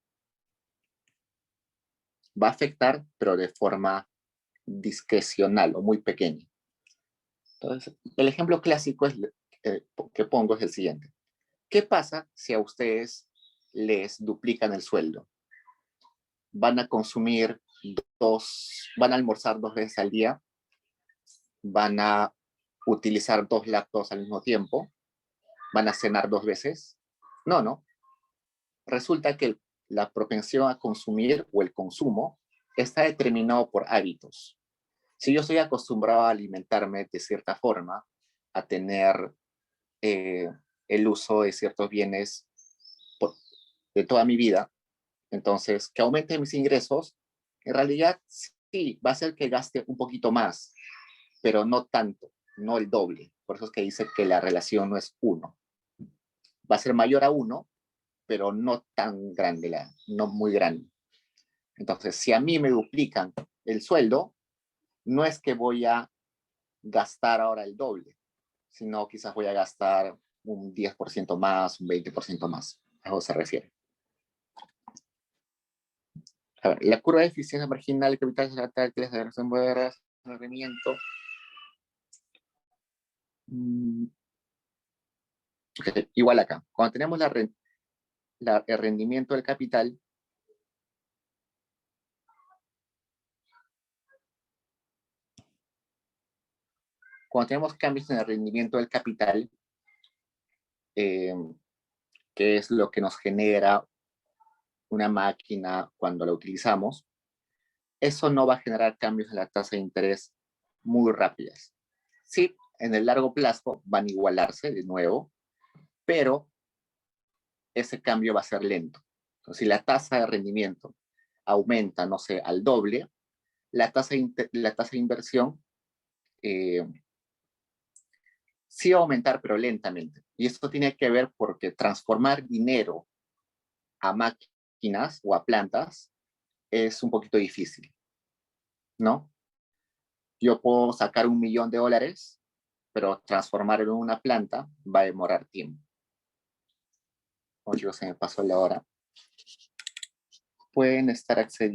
Speaker 1: Va a afectar, pero de forma discrecional o muy pequeña. Entonces, el ejemplo clásico que pongo es el siguiente. ¿Qué pasa si a ustedes les duplican el sueldo? Van a consumir van a almorzar 2 veces al día, van a utilizar 2 laptops al mismo tiempo, van a cenar 2 veces. No, no. Resulta que la propensión a consumir o el consumo está determinado por hábitos. Si yo estoy acostumbrado a alimentarme de cierta forma, a tener el uso de ciertos bienes de toda mi vida. Entonces, que aumente mis ingresos, en realidad sí, va a ser que gaste un poquito más, pero no tanto, no el doble. Por eso es que dice que la relación no es 1. Va a ser mayor a 1, pero no tan grande, no muy grande. Entonces, si a mí me duplican el sueldo, no es que voy a gastar ahora el doble, sino quizás voy a gastar un 10% más, un 20% más. A eso se refiere. A ver, la curva de eficiencia marginal de capital es la táctil de rendimiento. Okay, igual acá. Cuando tenemos el rendimiento del capital, cuando tenemos cambios en el rendimiento del capital, que es lo que nos genera una máquina cuando la utilizamos, eso no va a generar cambios en la tasa de interés muy rápidas. Sí, en el largo plazo van a igualarse de nuevo, pero ese cambio va a ser lento. Entonces, si la tasa de rendimiento aumenta, no sé, al doble, la tasa de inversión sí va a aumentar, pero lentamente. Y esto tiene que ver porque transformar dinero a máquinas o a plantas es un poquito difícil, ¿no? Yo puedo sacar $1.000.000, pero transformarlo en una planta va a demorar tiempo. Oye, se me pasó la hora. Pueden estar accediendo